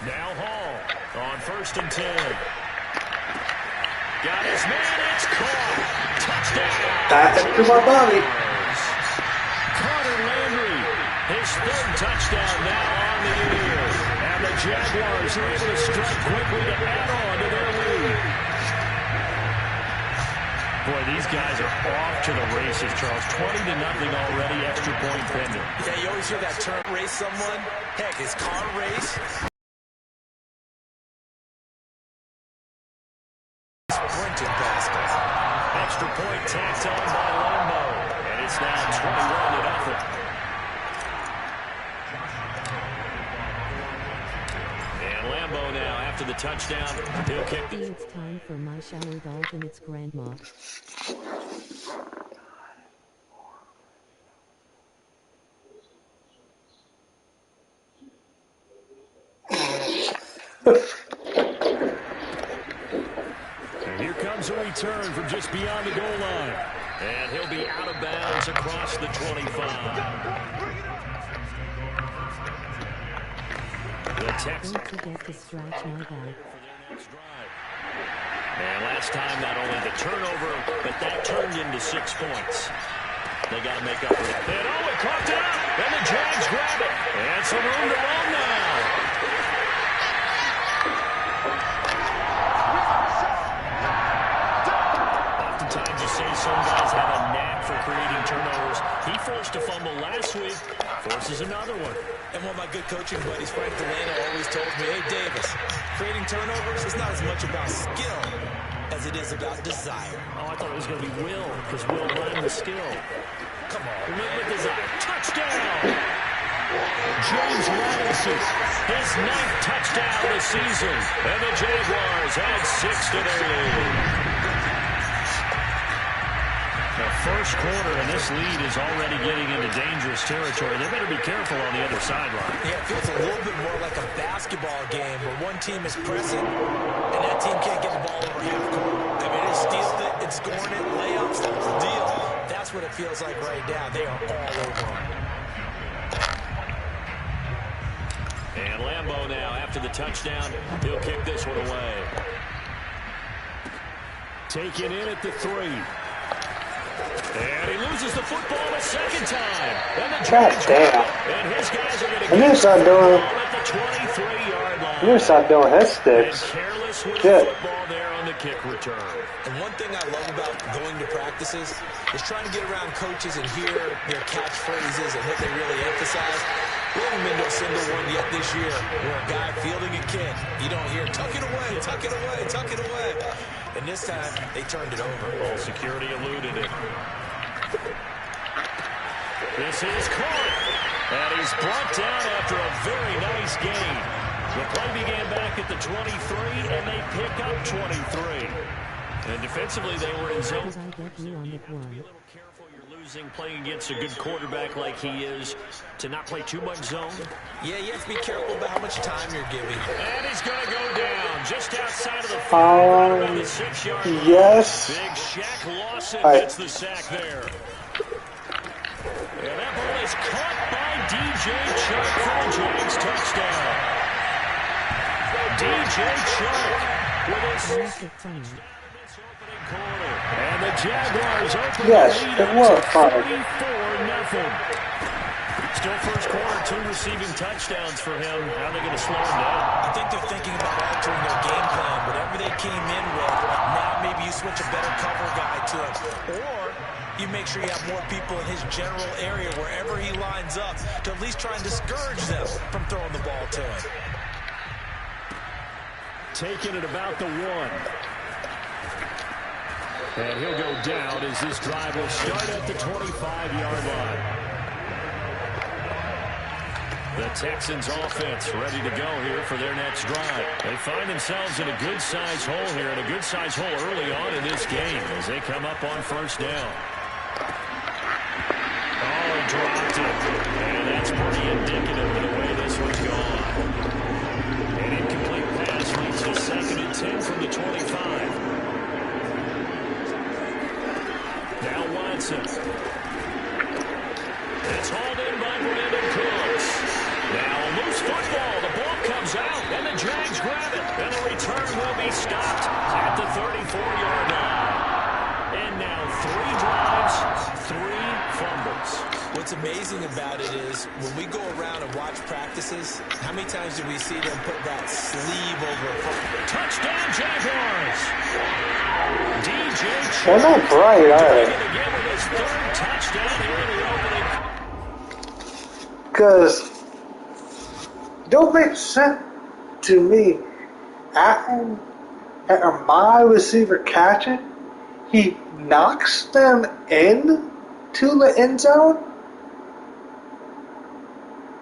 Now Hall on 1st and 10. Got his man, it's caught. Touchdown. Back to my body. Connor Landry, his 3rd touchdown now on the year. And the Jaguars are able to strike quickly to add on to their lead. Boy, these guys are off to the races, Charles. 20-0 already, extra point pending. Yeah, you always hear that term, race someone. Heck, his car race. Sprinting past him. Extra point tacked on by Lambeau. And it's now 21-0. And Lambeau now, after the touchdown, he'll kick the... It's time for my shower golf and its grandma. And here comes a return from just beyond the goal line. And he'll be out of bounds across the 25. The Texans. Don't forget to stretch my back. And last time, not only the turnover, but that turned into 6 points. They got to make up for that. And it caught out. And the Jags grab it. And some room to run now. Oftentimes you see some guys have a knack for creating turnovers. He forced a fumble last week. Forces another one. And one of my good coaching buddies, Frank Delano, always told me, hey, Davis, creating turnovers is not as much about skill as it is about desire. Oh, I thought it was going to be Will, because Will ran the skill. Come on. With desire. Touchdown! James Robinson, his 9th touchdown of the season. And the Jaguars add 6 to their lead. The first quarter, and this lead is already getting into dangerous territory. They better be careful on the other sideline. Yeah, it feels a little bit more like a basketball game where one team is pressing and that team can't get the ball over half court. I mean, it's stealing it, it's scoring it, layups, the whole deal. That's what it feels like right now. They are all over them. And Lambeau now, after the touchdown, he'll kick this one away. Taken in at the 3. And he loses the football a second time. And the Jags grab it. And his guys are going to get the ball at the 23-yard line. You start doing head sticks. And careless with the football there on the kick return. And one thing I love about going to practices is trying to get around coaches and hear their catchphrases and what they really emphasize. We haven't been to a single one yet this year where a guy fielding a kick, you don't hear, tuck it away, tuck it away, tuck it away. And this time, they turned it over. Well, security eluded it. This is caught. And he's brought down after a very nice gain. The play began back at the 23, and they pick up 23. And defensively, they were in zone. Be a little careful. You're losing playing against a good quarterback like he is to not play too much zone. Yeah, you have to be careful about how much time you're giving. And he's going to go down just outside of the 5, right around the 6-yard line. Yes. Big Shaq Lawson gets the sack there. And that ball is caught by DJ Chuck for the Jags touchdown. DJ Chuck with his opening quarter. And the Jaguars open the lead up to 34-0. Still first quarter, 2 receiving touchdowns for him. How are they going to slow him down? I think they're thinking about altering their game plan. Whatever they came in with, now maybe you switch a better cover guy to him. Or you make sure you have more people in his general area wherever he lines up to at least try and discourage them from throwing the ball to him. Taking it about the 1. And he'll go down as this drive will start at the 25-yard line. The Texans offense ready to go here for their next drive. They find themselves in a good-sized hole here, and a good-sized hole early on in this game as they come up on first down. Oh, he dropped it. And that's pretty indicative of the way this one's gone. An incomplete pass leads to 2nd and 10 from the 25. Now Watson. It's hauled in by Brandon Cooks. Now a loose football. The ball comes out, and the Jags grab it. And the return will be stopped at the 34-yard line. And now 3 drives, 3 fumbles. What's amazing about it is when we go around and watch practices, how many times do we see them put that sleeve over a foot? Touchdown, Jaguars! DJ They're not bright, are they? Again with his 3rd touchdown here in the opening. Because don't make sense to me. After my receiver catching, he knocks them in to the end zone.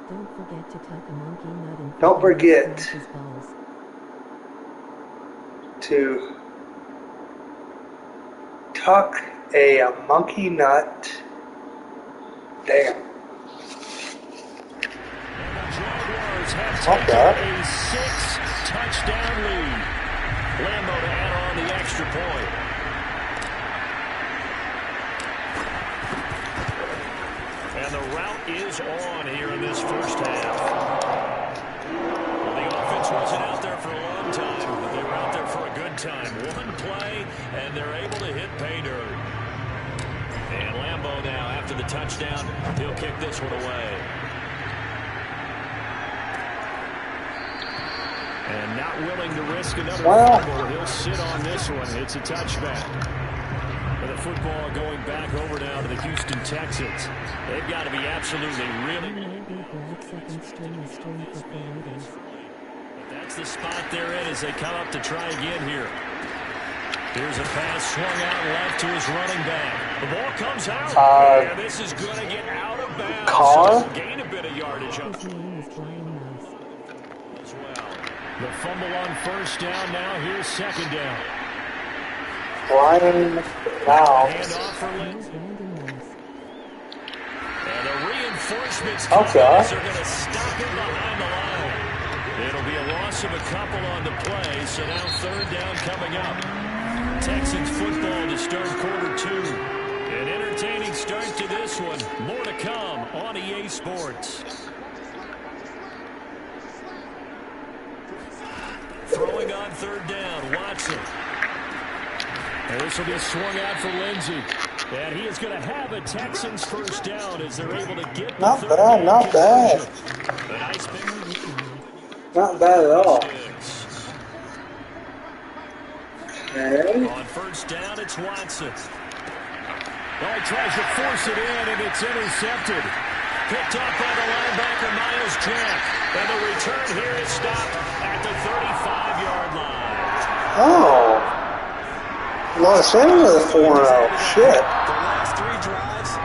Don't forget to tuck a monkey nut in. Don't forget to tuck a monkey nut. Damn. Have taken a 6-touchdown lead. Lambeau to add on the extra point. And the route is on here in this first half. defense wasn't out there for a long time, but they were out there for a good time. One play, and they're able to hit pay dirt. And Lambeau now, after the touchdown, he'll kick this one away. And not willing to risk another fumble, he'll sit on this one. It's a touchback. And the football going back over now to the Houston Texans. They've got to be absolutely really. But that's the spot they're in as they come up to try again here. Here's a pass swung out left to his running back. The ball comes out. And this is going to get out of bounds. So gain a bit of yardage up. As well. The fumble on first down now. Here's second down. Brian now. Handoff for Lindsay. And the reinforcements are going to stop him behind the line. It'll be a loss of a couple on the play, so now third down coming up. Texans football to start quarter 2. An entertaining start to this one. More to come on EA Sports. Throwing on third down, Watson. And this will be swung out for Lindsay. And he is going to have a Texans first down as they're able to get the not bad. Nice pick. Not bad at all. On first down, it's Watson. Oh, he tries to force it in, and it's intercepted. Picked up by the linebacker, Miles Jack. And the return here is stopped at the 35-yard line. Oh. Los Angeles 4-0. Shit. The last 3 drives,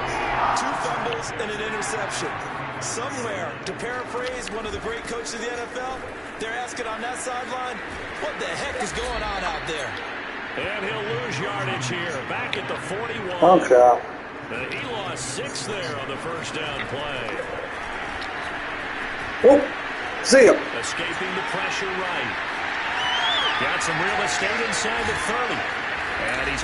2 fumbles, and an interception. Somewhere, to paraphrase one of the great coaches of the NFL, they're asking on that sideline, what the heck is going on out there? And he'll lose yardage here, back at the 41. Okay. He lost 6 there on the first down play. Oh, see him. Escaping the pressure right. Got some real estate inside the 30. And he's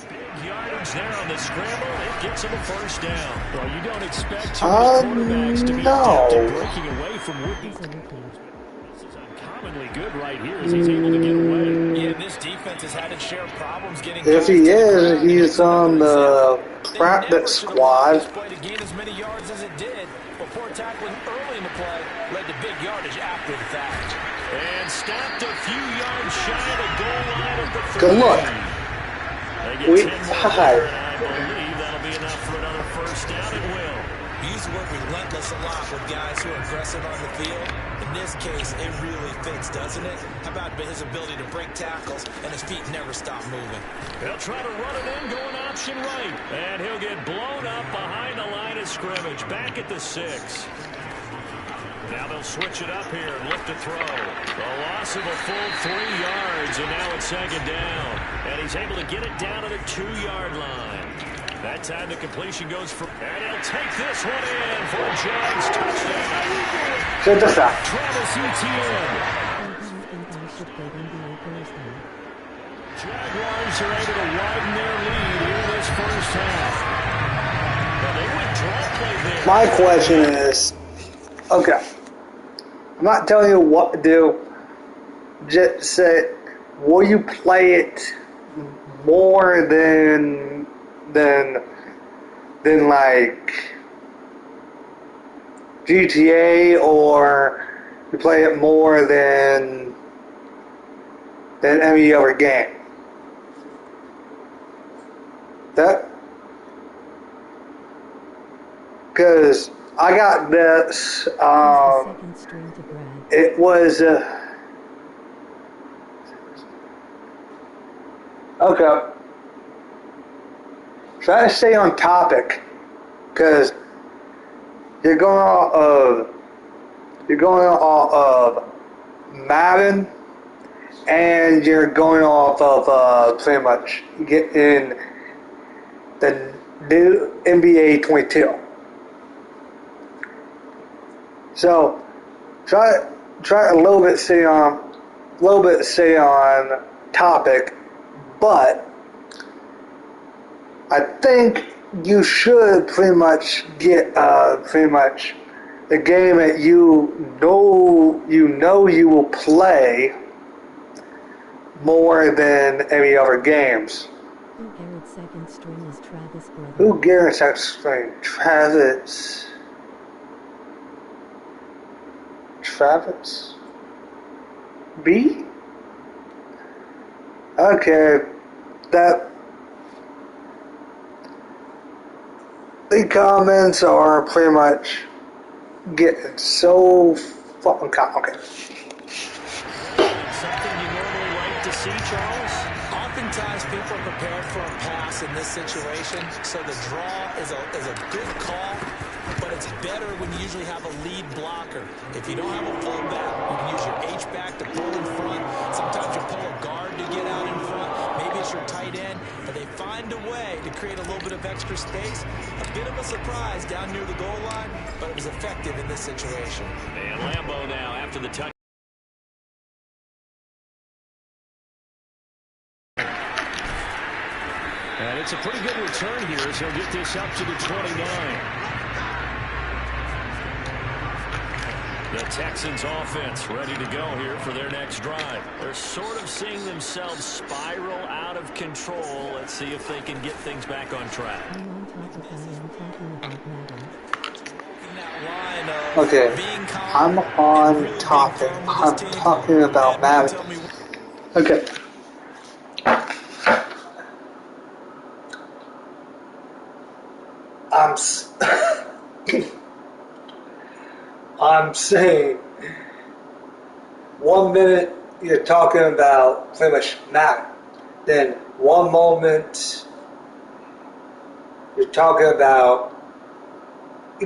big yardage there on the scramble. It gets him a first down. Well, you don't expect too many quarterbacks to be adept at breaking away from rookies. This is uncommonly good right here as he's able to get away. Yeah, this defense has had its share of problems getting. If he is, he's on the practice squad. To gain as many yards as it did, but poor tackling early in the play led to big yardage after the fact. And stopped a few yards shy of the goal line at the 3. Good look. They get 10 more there, and I believe that'll be enough for another first down. It will. He used to work relentless a lot with guys who are aggressive on the field. In this case, it really fits, doesn't it? How about his ability to break tackles and his feet never stop moving? He'll try to run it in, going option right. And he'll get blown up behind the line of scrimmage, back at the 6. Now they'll switch it up here and look to throw. A loss of a full 3 yards, and now it's second down. And he's able to get it down to the 2-yard line. That time the completion goes for... And he'll take this one in for a Jags touchdown. Check this out. Travis Etienne. Jaguars are able to widen their lead in this first half. Well, they went draw play there. My question is, okay, I'm not telling you what to do. Just say, will you play it more than like GTA, or you play it more than any other game? That, because I got this, it was, okay, try to stay on topic, because you're going off of Madden, and you're going off of pretty much getting the new NBA 22. So try a little bit stay on topic, but I think you should pretty much get the game that you know you will play more than any other games. Who Garrett's second string is Travis brother? Who Garrett's second string? Travis. B? Okay, that the comments are pretty much getting so fucking okay. Something you normally like to see, Charles? Oftentimes people are prepared for a pass in this situation, so the draw is a good call, but it's better when you usually have a lead blocker. If you don't have a fullback, you can use your H-back to pull in front. Sometimes you pull a guard to get out in front. Maybe it's your tight end, but they find a way to create a little bit of extra space. A bit of a surprise down near the goal line, but it was effective in this situation. And Lambeau now after the touch. And it's a pretty good return here as he'll get this up to the 29. The Texans offense ready to go here for their next drive. They're sort of seeing themselves spiral out of control. Let's see if they can get things back on track. Okay, I'm on topic. I'm talking about Madden. Okay. I'm saying 1 minute you're talking about pretty much Madden, then one moment you're talking about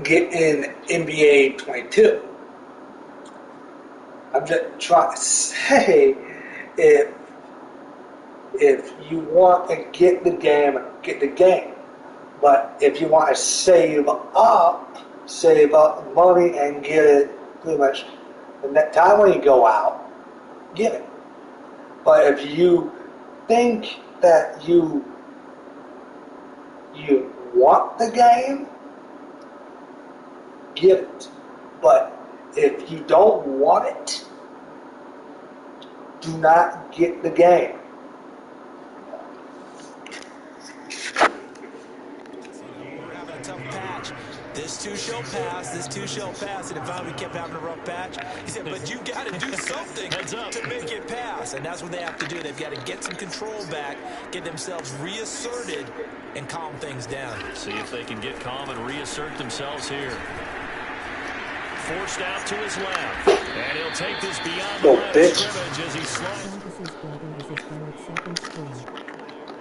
getting NBA 22. I'm just trying to say if you want to get the game, get the game. But if you want to save up money and get it pretty much the next time when you go out, get it. But if you think that you want the game, get it. But if you don't want it, do not get the game. This too shall pass, this too shall pass, and if we kept having a rough patch, he said, but you got to do something to make it pass, and that's what they have to do. They've got to get some control back, get themselves reasserted, and calm things down. See if they can get calm and reassert themselves here. Forced out to his left, and he'll take this beyond the line of scrimmage as he slides.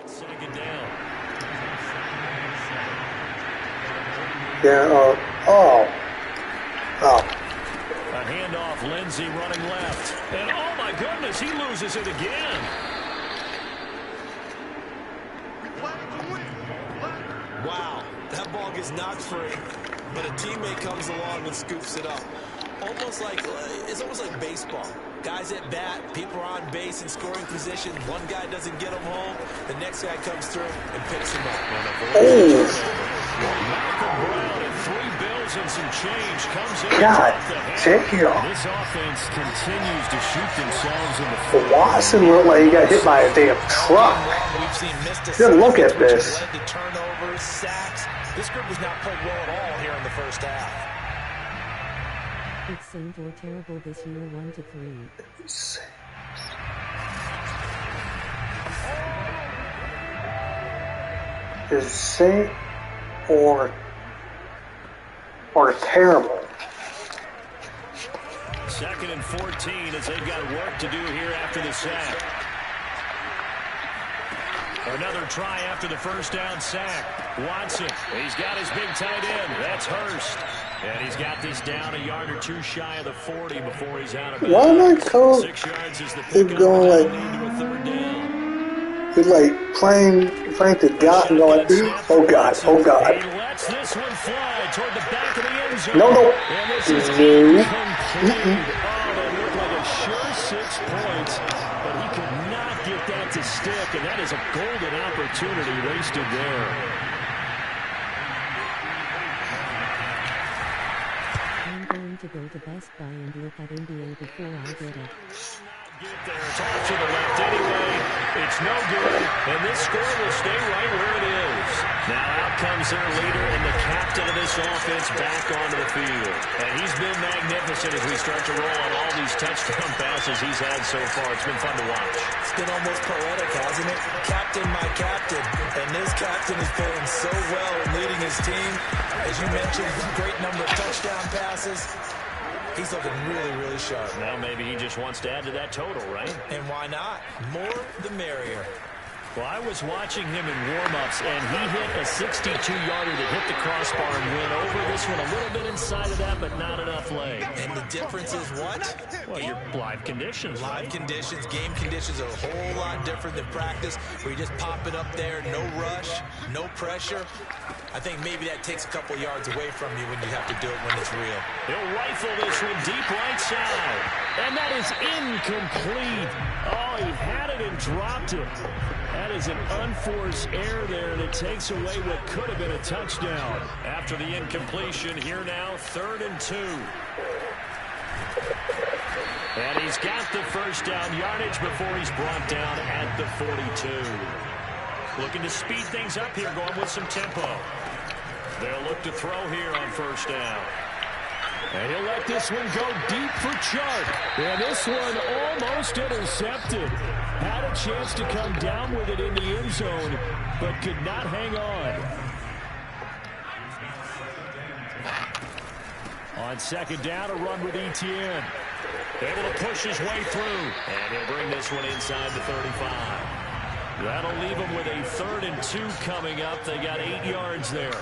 Second down. Yeah, A handoff, Lindsey running left. And oh my goodness, he loses it again. Wow, that ball gets knocked free, but a teammate comes along and scoops it up. It's almost like baseball. Guys at bat, people are on base in scoring position. One guy doesn't get him home. The next guy comes through and picks him up. Malcolm Brown at $3 bills and some change comes in. God, check here. This offense continues to shoot themselves in the foot. Watson looked like he got hit by a damn truck. We've seen missed Good look at this. led to turnovers, sacks. This group was not played well at all here in the first half. It's Saint or terrible this year 1-3. Is Saint or terrible? 2nd and 14 as they've got work to do here after the sack. Another try after the first down sack. Watson, he's got his big tight end. That's Hurst. And he's got this down a yard or two shy of the 40 before he's out of bounds. Why am I cold? 6 yards is the He's going like, into a third down. he's like playing to God and going, oh God, oh God. He lets this one fly toward the back of the end zone. No. And this is incomplete. Oh, that looked like a sure 6 points, but he could not get that to stick, and that is a golden opportunity wasted there. going to go to Best Buy and look at NBA before I get it. Get there. It's off to the left anyway. It's no good, and this score will stay right where it is. Now out comes their leader and the captain of this offense back onto the field. And he's been magnificent as we start to roll on all these touchdown passes he's had so far. It's been fun to watch. It's been almost poetic, hasn't it? Captain, my captain. And this captain is playing so well and leading his team. As you mentioned, great number of touchdown passes. He's looking really, really sharp. Now maybe he just wants to add to that total, right? And why not? More the merrier. Well, I was watching him in warm-ups, and he hit a 62-yarder that hit the crossbar and went over this one a little bit inside of that, but not enough leg. And the difference is what? Well, your live conditions, Live conditions, game conditions are a whole lot different than practice, where you just pop it up there, no rush, no pressure. I think maybe that takes a couple yards away from you when you have to do it when it's real. He'll rifle this one deep right side. And that is incomplete. Oh, he had it and dropped it. That is an unforced error there, and it takes away what could have been a touchdown. After the incompletion, here now, 3rd and 2. And he's got the first down yardage before he's brought down at the 42. Looking to speed things up here, going with some tempo. They'll look to throw here on 1st down. And he'll let this one go deep for Chark. And this one almost intercepted. Had a chance to come down with it in the end zone, but could not hang on. On 2nd down, a run with Etienne. Able to push his way through. And he'll bring this one inside the 35. That'll leave him with a 3rd and 2 coming up. They got 8 yards there.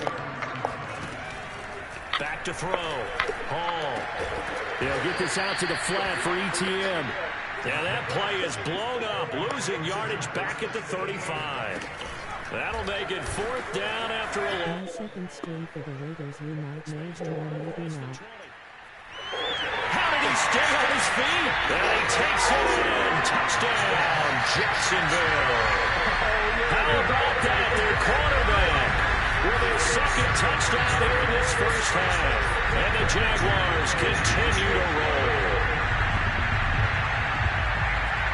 Back to throw. Hall. They'll get this out to the flat for Etienne. And that play is blown up, losing yardage back at the 35. That'll make it 4th down after a long... 2nd string for the Raiders. You might know him or maybe not. How did he stay on his feet? And he takes it in. Touchdown, Jacksonville. How about that, their quarterback? With his 2nd touchdown there in this first half. And the Jaguars continue to roll.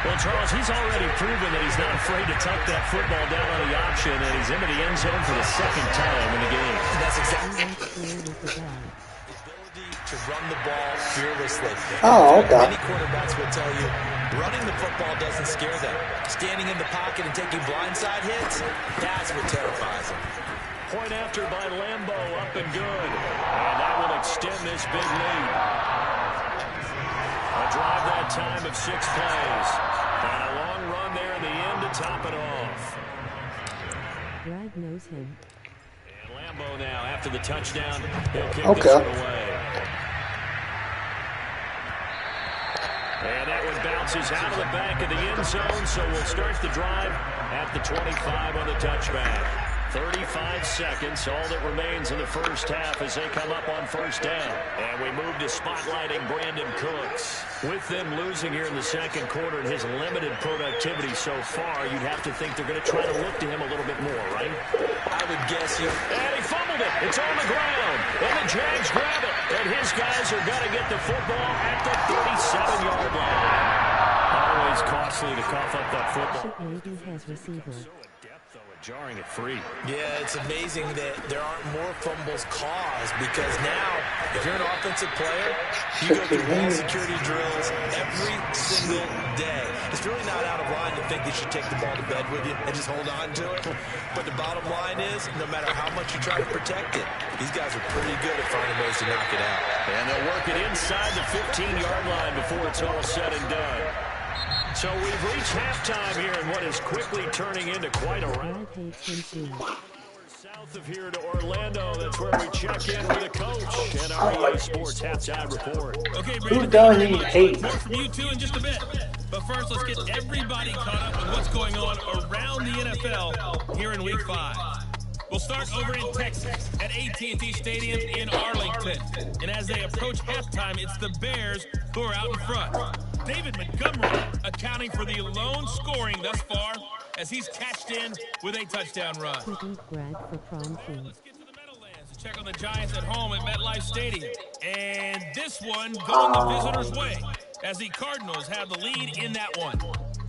Well, Charles, he's already proven that he's not afraid to tuck that football down on the option, and he's into the end zone for the 2nd time in the game. That's exactly the ability to run the ball fearlessly. Oh, okay. Many quarterbacks will tell you running the football doesn't scare them. Standing in the pocket and taking blindside hits, that's what terrifies them. Point after by Lambo, up and good. And that will extend this big lead. A drive that time of 6 plays. And a long run there in the end to top it off. Brad knows him. And Lambo now, after the touchdown, he'll kick this one away. And that one bounces out of the back of the end zone, so we'll start the drive at the 25 on the touchback. 35 seconds, all that remains in the first half as they come up on 1st down. And we move to spotlighting Brandon Cooks. With them losing here in the 2nd quarter and his limited productivity so far, you'd have to think they're going to try to look to him a little bit more, right? I would guess you. And he fumbled it. It's on the ground. And the Jags grab it. And his guys are going to get the football at the 37-yard line. Always costly to cough up that football. Maybe has receiver. Jarring it free. Yeah, it's amazing that there aren't more fumbles caused, because now, if you're an offensive player, you go through ball security drills every single day. It's really not out of line to think that you take the ball to bed with you and just hold on to it. But the bottom line is, no matter how much you try to protect it, these guys are pretty good at finding ways to knock it out. And they'll work it inside the 15-yard line before it's all said and done. So we've reached halftime here in what is quickly turning into quite a round. South of here to Orlando, that's where we check in with the coach and our EA Sports halftime report. Okay, Who Brandon, does he hate? more from you two in just a bit. But first, let's get everybody caught up with what's going on around the NFL here in Week 5. We'll start over in Texas at AT&T Stadium in Arlington. And as they approach halftime, it's the Bears who are out in front. David Montgomery accounting for the lone scoring thus far as he's cashed in with a touchdown run. Brad for prom king. Let's get to the Meadowlands. check on the Giants at home at MetLife Stadium. And this one going the visitors' way as the Cardinals have the lead in that one.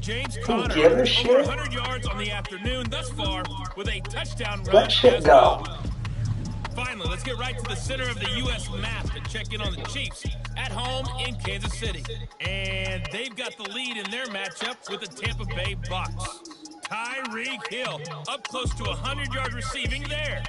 James Conner over 100 yards on the afternoon thus far with a touchdown run as well. Finally, let's get right to the center of the U.S. map and check in on the Chiefs at home in Kansas City. And they've got the lead in their matchup with the Tampa Bay Bucs. Tyreek Hill up close to 100 yards receiving there.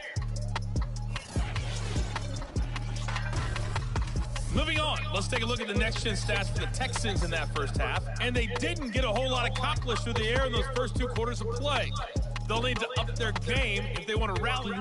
Moving on, let's take a look at the next-gen stats for the Texans in that first half. And they didn't get a whole lot accomplished through the air in those first 2 quarters of play. They'll need to up their game if they want to rally.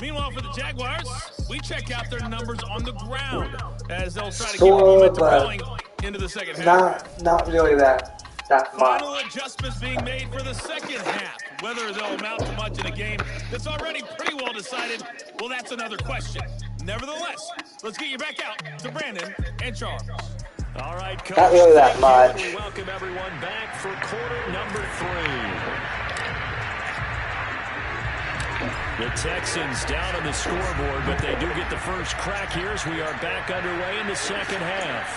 Meanwhile, for the Jaguars, we check out their numbers on the ground as they'll try to keep the momentum going into the second half. Not really that much. Final adjustments being made for the second half. Whether they'll amount to much in a game that's already pretty well decided, well, that's another question. Nevertheless, let's get you back out to Brandon and Charles. All right, Coach. Not really that much. We welcome everyone back for quarter number 3. The Texans down on the scoreboard, but they do get the first crack here as we are back underway in the second half.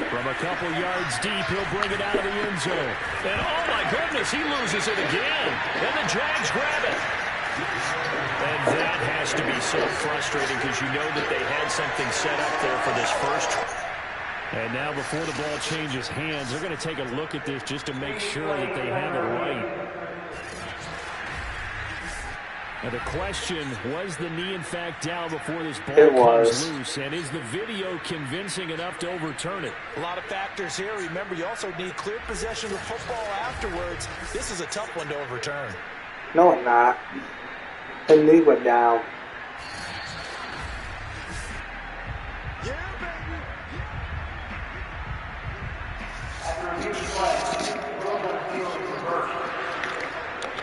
From a couple yards deep, he'll bring it out of the end zone. And oh my goodness, he loses it again. And the Jags grab it. And that has to be so frustrating because you know that they had something set up there for this first. And now before the ball changes hands, they're going to take a look at this just to make sure that they have it right. Now the question, was the knee in fact down before this ball comes loose? And is the video convincing enough to overturn it? A lot of factors here. Remember, you also need clear possession of the football afterwards. This is a tough one to overturn. No, it's not. The knee went down.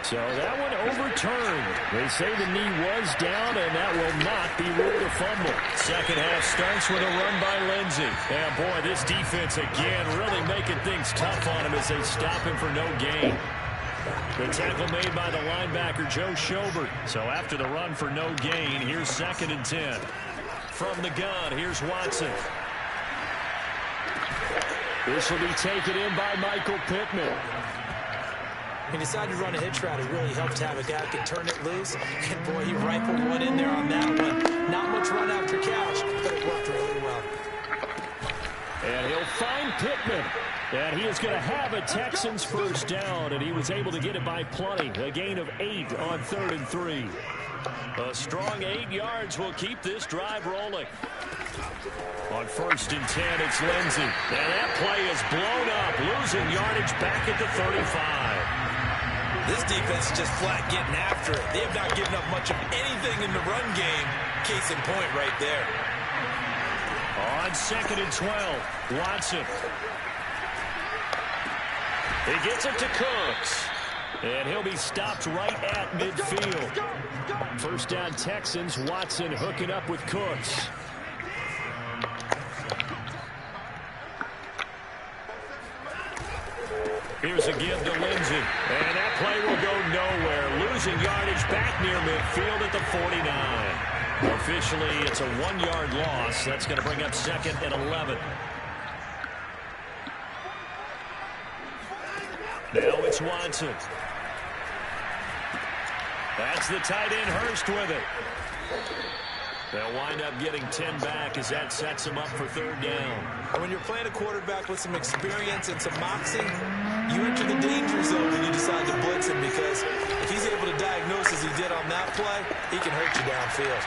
So that one overturned. They say the knee was down, and that will not be ruled a fumble. Second half starts with a run by Lindsey. And boy, this defense again really making things tough on him as they stop him for no gain. The tackle made by the linebacker, Joe Schobert. So after the run for no gain, here's 2nd and 10. From the gun, here's Watson. This will be taken in by Michael Pittman. He decided to run a hitch route. It really helped to have a guy who can turn it loose. And boy, he rifled one in there on that one. Not much run after catch, but it worked really well. And he'll find Pittman. And he is going to have a Texans first down, and he was able to get it by plenty. A gain of 8 on 3rd and 3. A strong 8 yards will keep this drive rolling. On 1st and 10, it's Lindsey. And that play is blown up, losing yardage back at the 35. This defense is just flat getting after it. They have not given up much of anything in the run game. Case in point right there. On 2nd and 12, Watson. He gets it to Cooks. And he'll be stopped right at midfield. First down Texans, Watson hooking up with Cooks. Here's a give to Lindsey. And that play will go nowhere. Losing yardage back near midfield at the 49. Officially, it's a 1-yard loss. That's going to bring up 2nd and 11. Now it's Watson. That's the tight end, Hurst, with it. They'll wind up getting 10 back as that sets them up for 3rd down. When you're playing a quarterback with some experience and some moxie, you enter the danger zone when you decide to blitz him, because if he's able to diagnose as he did on that play, he can hurt you downfield.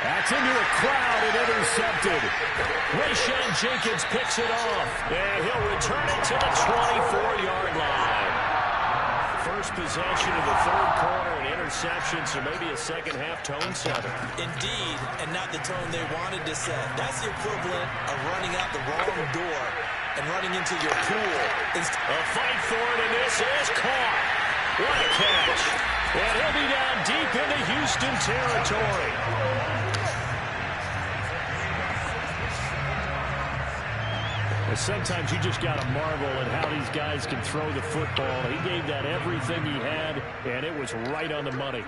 That's into a crowd and intercepted. Rayshawn Jenkins picks it off, and he'll return it to the 24-yard line. First possession of the 3rd quarter, an interception, so maybe a second-half tone setter. Indeed, and not the tone they wanted to set. That's the equivalent of running out the wrong door and running into your pool. A fight for it, and this is caught. What a catch. And he'll be down deep into Houston territory. Sometimes you just got to marvel at how these guys can throw the football. He gave that everything he had, and it was right on the money.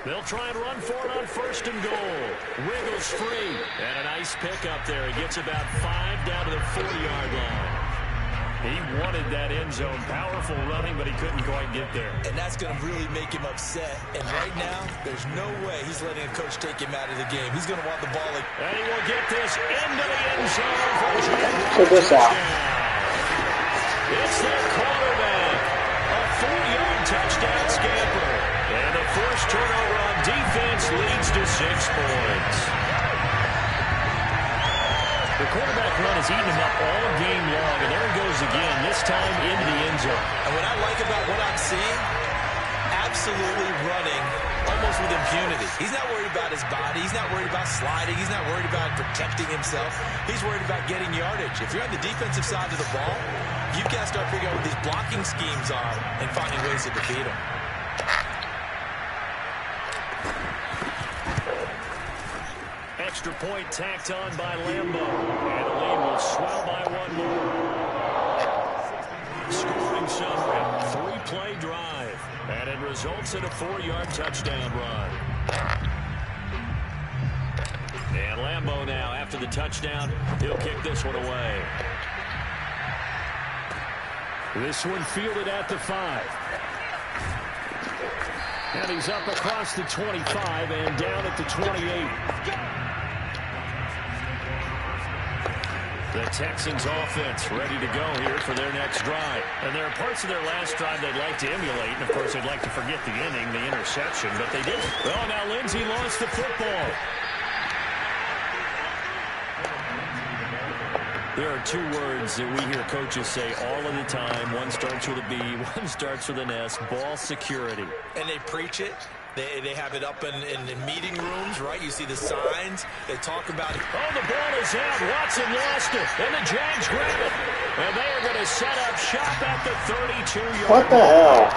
They'll try and run for it on 1st and goal. Wiggles free. And a nice pickup there. He gets about 5 down to the 40-yard line. He wanted that end zone. Powerful running, but he couldn't quite get there. And that's going to really make him upset. And right now, there's no way he's letting a coach take him out of the game. He's going to want the ball. And he will get this into the end zone for a Check this out. It's their quarterback. A 4-yard touchdown scamper. And the first turnover on defense leads to 6 points. The quarterback run has eaten him up all game long, and there he goes again, this time into the end zone. And what I like about what I'm seeing, absolutely running almost with impunity. He's not worried about his body. He's not worried about sliding. He's not worried about protecting himself. He's worried about getting yardage. If you're on the defensive side of the ball, you've got to start figuring out what these blocking schemes are and finding ways to defeat them. Extra point tacked on by Lambeau. And the lead will swell by 1 more. Scoring summary. 3-play drive. And it results in a 4-yard touchdown run. And Lambeau now, after the touchdown, he'll kick this one away. This one fielded at the 5. And he's up across the 25 and down at the 28. The Texans offense ready to go here for their next drive. And there are parts of their last drive they'd like to emulate. And, of course, they'd like to forget the inning, the interception, but they didn't. Well, now Lindsey lost the football. There are 2 words that we hear coaches say all of the time. One starts with a B, one starts with an S, ball security. And they preach it. They have it up in meeting rooms, right? You see the signs. They talk about it. Oh, the ball is out. Watson lost it. And the Jags grab it. And they are going to set up shop at the 32-yard line. What the hell?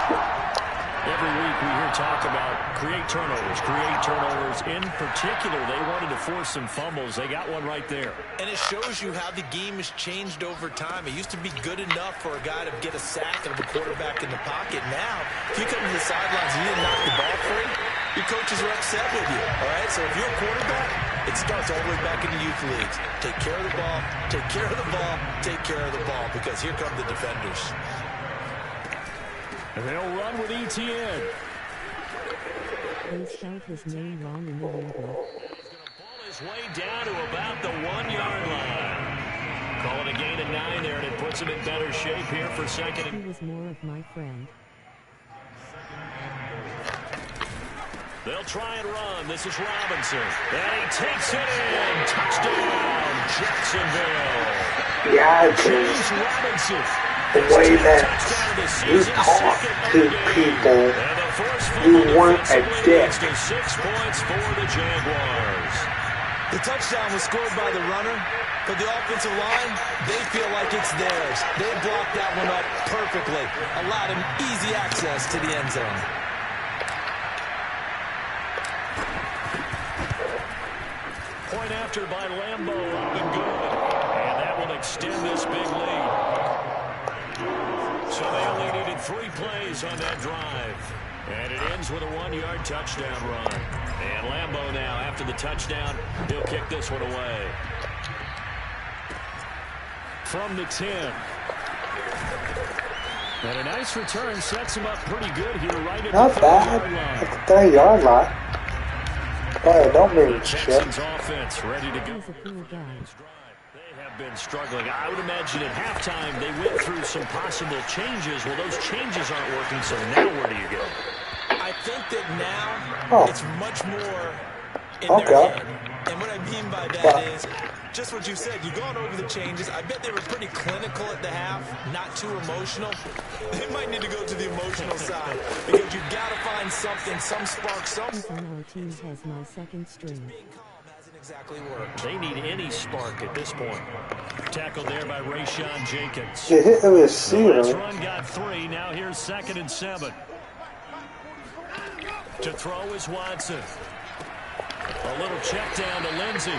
Every week we hear talk about create turnovers. In particular, they wanted to force some fumbles. They got one right there. And it shows you how the game has changed over time. It used to be good enough for a guy to get a sack and have a quarterback in the pocket. Now, if you come to the sidelines and you didn't knock the ball free, your coaches are upset with you. All right, so if you're a quarterback, it starts all the way back in the youth leagues. Take care of the ball, take care of the ball, take care of the ball, because here come the defenders. And they'll run with ETN. They spelled his name wrong in the leader. He's going to ball his way down to about the 1-yard line. Calling a gain of 9 there, and it puts him in better shape here for second. He was more of my friend. They'll try and run. This is Robinson. And he takes it in. Touchdown, Jacksonville. Yeah, James Robinson. The way that you talk to people, you weren't a dick. 6 points for the Jaguars. The touchdown was scored by the runner, but the offensive line, they feel like it's theirs. They blocked that one up perfectly, allowed him easy access to the end zone. Point after by Lambeau, up and good. And that will extend this big lead. So they only needed 3 plays on that drive. And it ends with a 1-yard touchdown run. And Lambeau now, after the touchdown, he'll kick this one away. From the 10. And a nice return sets him up pretty good here right at Not the 30-yard bad. line. At the 30-yard line. Boy, don't mean shit. Texans offense ready to go. He's a cool guy. They have been struggling. I would imagine at halftime they went through some possible changes. Well, those changes aren't working, so now where do you go? I think that now it's much more in their head. And what I mean by that is just what you said. You've gone over the changes. I bet they were pretty clinical at the half, not too emotional. They might need to go to the emotional side because you've got to find something, some spark, some... Who's on our team has my second string. Exactly worked. They need any spark at this point. Tackled there by Rayshon Jenkins. You hit the receiver. Last run got 3. Now here's 2nd and 7. To throw is Watson. A little check down to Lindsey.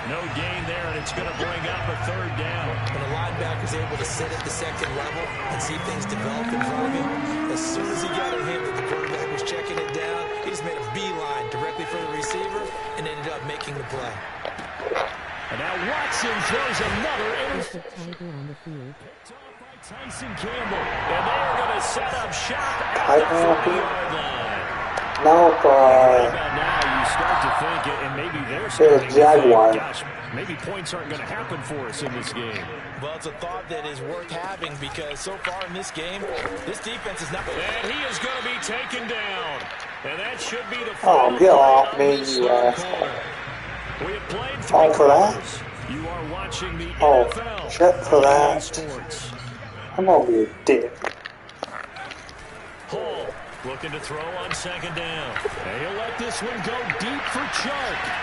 No gain there, and it's going to bring up a 3rd down. When a linebacker's able to sit at the 2nd level and see things develop in front of him, as soon as he got a hint that the quarterback was checking it down, he just made a beeline directly for the receiver and ended up making the play. And now Watson throws another interception. Tiger on the field. Tyson Campbell. And they are going to set up shop at the 40-yard line. Now, right about now, you start to think, and maybe they're starting to think, gosh, maybe points aren't going to happen for us in this game. Well, it's a thought that is worth having because so far in this game, this defense is not... And he is going to be taken down. And that should be the final get off me, you asshole. We have played three quarters. You are watching the NFL. Shut for that. Sports. I'm going to be a dick. Hall looking to throw on second down. And he'll let this one go deep for Chark.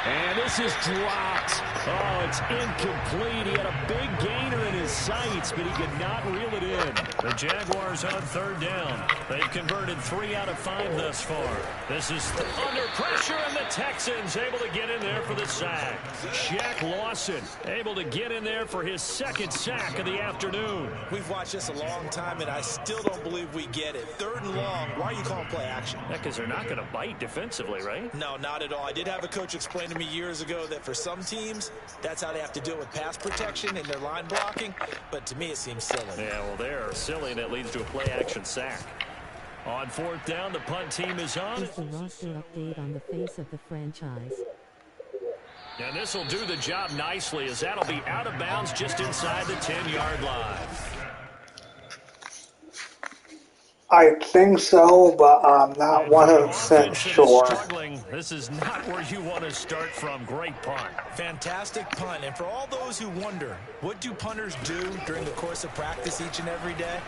And this is dropped. Oh, it's incomplete. He had a big gainer in his sights, but he could not reel it in. The Jaguars on third down. They've converted 3 out of 5 thus far. This is under pressure, and the Texans able to get in there for the sack. Shaq Lawson able to get in there for his second sack of the afternoon. We've watched this a long time, and I still don't believe we get it. 3rd and long. Why are you calling play action? Yeah, because they're not going to bite defensively, right? No, not at all. I did have a coach explain to me years ago that for some teams, that's how they have to deal with pass protection and their line blocking, but to me it seems silly. Yeah, well, they're silly, and it leads to a play-action sack. On 4th down, the punt team is on. It's the roster update on the face of the franchise. And this will do the job nicely, as that'll be out of bounds just inside the 10-yard line. I think so, but I'm not 100% sure. This is not where you want to start from. Great punt. Fantastic punt. And for all those who wonder, what do punters do during the course of practice each and every day?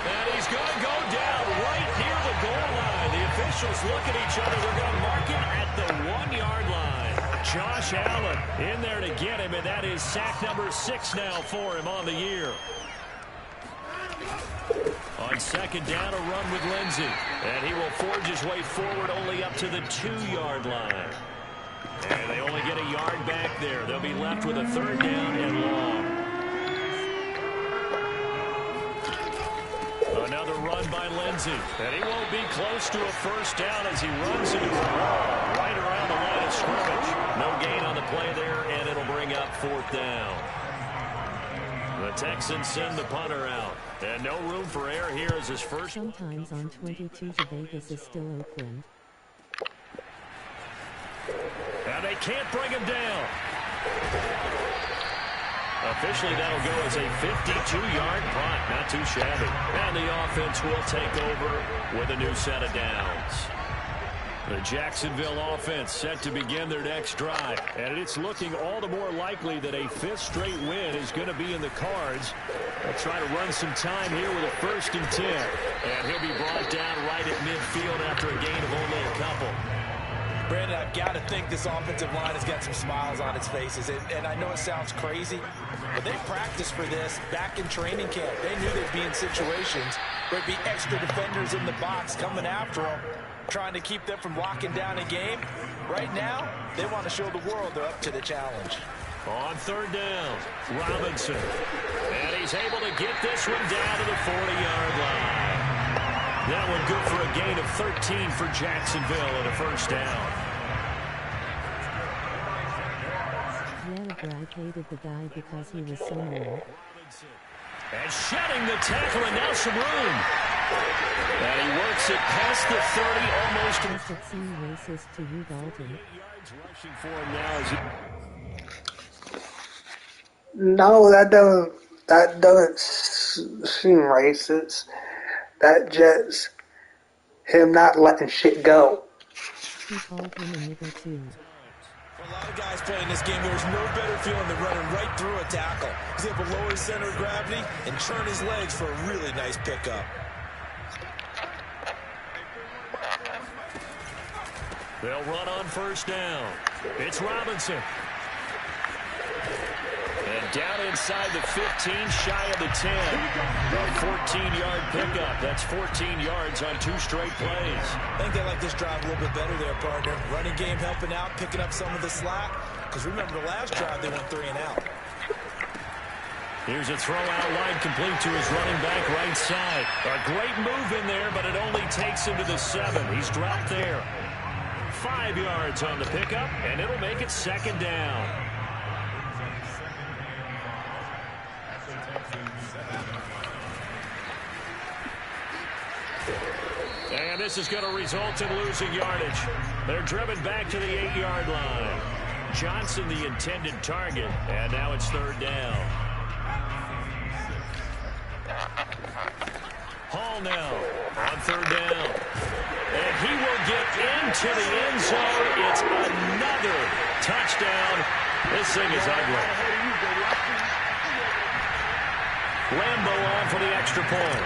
And he's going to go down right near the goal line. The officials look at each other. They're going to mark him at the 1-yard line. Josh Allen in there to get him, and that is sack number 6 now for him on the year. On second down, a run with Lindsey. And he will forge his way forward only up to the 2-yard line. And they only get a yard back there. They'll be left with a 3rd down and long. Another run by Lindsey. And he won't be close to a 1st down as he runs into the wall right around the line of scrimmage. No gain on the play there, and it'll bring up 4th down. The Texans send the punter out. And no room for error here as his first. Sometimes on 22 to Vegas is still Oakland. And they can't bring him down. Officially, that'll go as a 52-yard punt. Not too shabby. And the offense will take over with a new set of downs. The Jacksonville offense set to begin their next drive. And it's looking all the more likely that a 5th straight win is going to be in the cards. They'll try to run some time here with a 1st and 10. And he'll be brought down right at midfield after a gain of only a couple. Brandon, I've got to think this offensive line has got some smiles on its faces. And I know it sounds crazy, but they practiced for this back in training camp. They knew they'd be in situations where there'd be extra defenders in the box coming after them, trying to keep them from locking down a game. Right now, they want to show the world they're up to the challenge. On 3rd down, Robinson. And he's able to get this one down to the 40-yard line. That one good for a gain of 13 for Jacksonville and a 1st down. Brad hated the guy because he was so low. And shedding the tackle, and now some room. And he works it past the 30, almost. Does it seem racist to you, Dalton? Rushing for him now. No, that doesn't seem racist. That just him not letting shit go. He called him a nigger too. For a lot of guys playing this game, there's no better feeling than running right through a tackle. He's able to lower his center of gravity and turn his legs for a really nice pickup. They'll run on 1st down. It's Robinson. And down inside the 15, shy of the 10. A 14-yard pickup. That's 14 yards on 2 straight plays. I think they like this drive a little bit better there, partner. Running game helping out, picking up some of the slack. Because remember, the last drive, they went 3 and out. Here's a throw out wide, complete to his running back right side. A great move in there, but it only takes him to the 7. He's dropped there. 5 yards on the pickup, and it'll make it second down. And this is going to result in losing yardage. They're driven back to the 8-yard line. Johnson the intended target, and now it's third down. Hall now on third down. And he will get into the end zone. It's another touchdown. This thing is ugly. Lambo on for the extra point.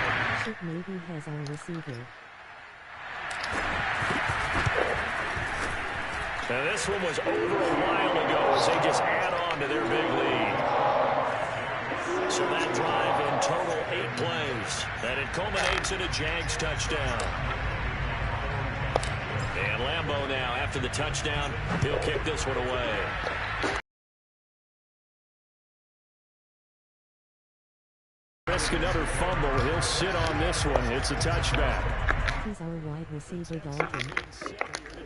It maybe has our receiver. Now this one was over a while ago as they just add on to their big lead. So that drive in total 8 plays. And it culminates in a Jags touchdown. And Lambo now, after the touchdown, he'll kick this one away. Risk another fumble. He'll sit on this one. It's a touchback. He's our wide receiver, Dalton.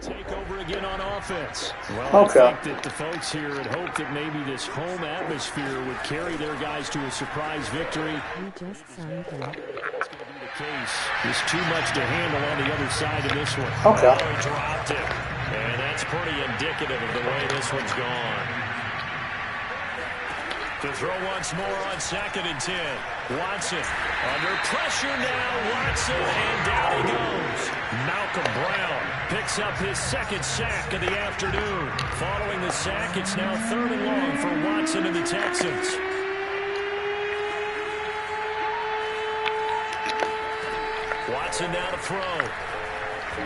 Take over again on offense. Well, Okay. I think that the folks here had hoped that maybe this home atmosphere would carry their guys to a surprise victory. We just signed him. That's going to be the case. There's too much to handle on the other side of this one. Okay. Oh, he dropped it. And that's pretty indicative of the way this one's gone. To throw once more on 2nd and 10. Watson under pressure now. Watson, and down he goes. Malcolm Brown picks up his 2nd sack of the afternoon. Following the sack, it's now 3rd and long for Watson and the Texans. Watson now to throw.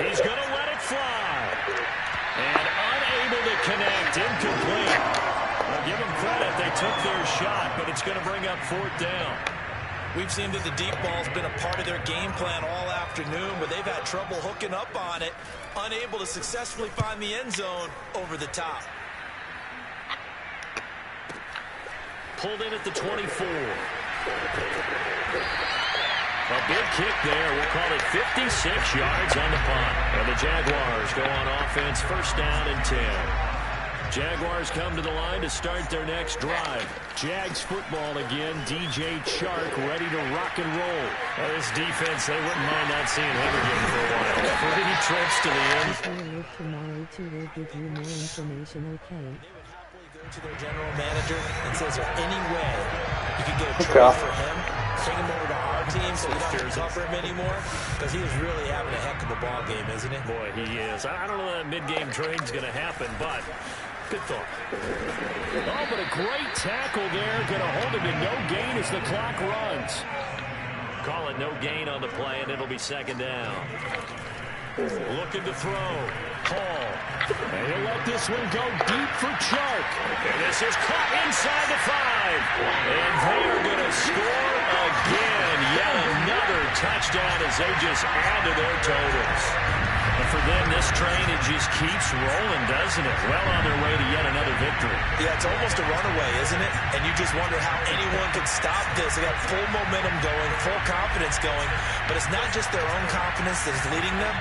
He's going to let it fly. And unable to connect. Incomplete. Well, give them credit. They took their shot, but it's going to bring up 4th down. We've seen that the deep ball's been a part of their game plan all afternoon, but they've had trouble hooking up on it, unable to successfully find the end zone over the top. Pulled in at the 24. A big kick there. We'll call it 56 yards on the punt. And the Jaguars go on offense, 1st down and 10. Jaguars come to the line to start their next drive. Jags football again. DJ Chark ready to rock and roll. Well, this defense, they wouldn't mind not seeing him again for a while. 3 trips to the end. If we live tomorrow too, we'll give you more information, okay? Go to their general manager and says, is there any way you could get a trade for him? Bring him over to our team so we don't have to cover him anymore? Because he is really having a heck of a ball game, isn't he? Boy, he is. I don't know that mid-game trade's going to happen, but good thought. Oh, but a great tackle there. Going to hold him to no gain as the clock runs. Call it no gain on the play, and it'll be 2nd down. Looking to throw. Hall. And he'll let this one go deep for Chark. And this is caught inside the 5. And they are going to score again. Yet another touchdown as they just add to their totals. And for them, this train, it just keeps rolling, doesn't it? Well on their way to yet another victory. Yeah, it's almost a runaway, isn't it? And you just wonder how anyone could stop this. They got full momentum going, full confidence going. But it's not just their own confidence that is leading them.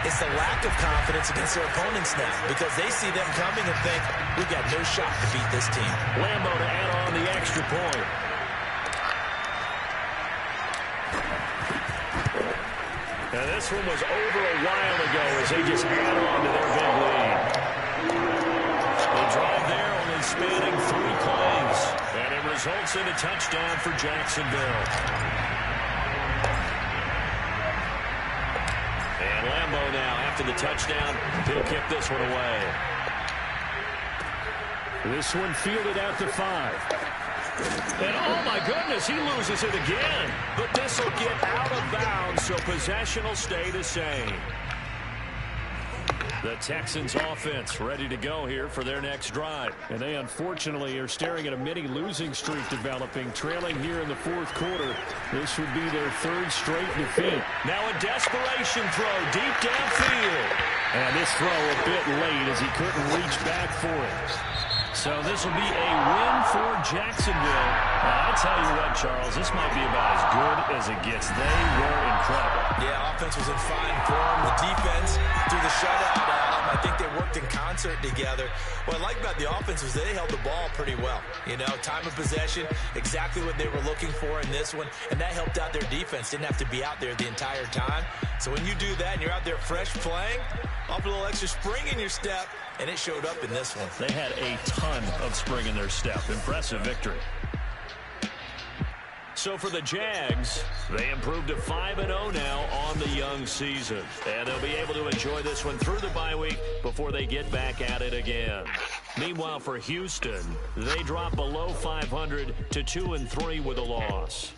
It's the lack of confidence against their opponents now, because they see them coming and think, we've got no shot to beat this team. Lambo to add on the extra point. Now this one was over a while ago as they just add on to their big lead. The drive there only spanning 3 plays, and it results in a touchdown for Jacksonville. And Lambo now, after the touchdown, he'll kick this one away. This one fielded out to 5. And oh my goodness, he loses it again. But this will get out of bounds, so possession will stay the same. The Texans offense ready to go here for their next drive. And they unfortunately are staring at a mini losing streak developing, trailing here in the 4th quarter. This would be their 3rd straight defeat. Now a desperation throw deep downfield. And this throw a bit late as he couldn't reach back for it. So this will be a win for Jacksonville. I tell you what, Charles, this might be about as good as it gets. They were incredible. Yeah, offense was in fine form. The defense, through the shutout, I think they worked in concert together. What I like about the offense was they held the ball pretty well. You know, time of possession, exactly what they were looking for in this one, and that helped out their defense. Didn't have to be out there the entire time. So when you do that and you're out there fresh playing, up a little extra spring in your step, and it showed up in this one. They had a ton of spring in their step. Impressive victory. So for the Jags, they improved to 5-0 now on the young season. And they'll be able to enjoy this one through the bye week before they get back at it again. Meanwhile, for Houston, they drop below 500 to 2-3 with a loss.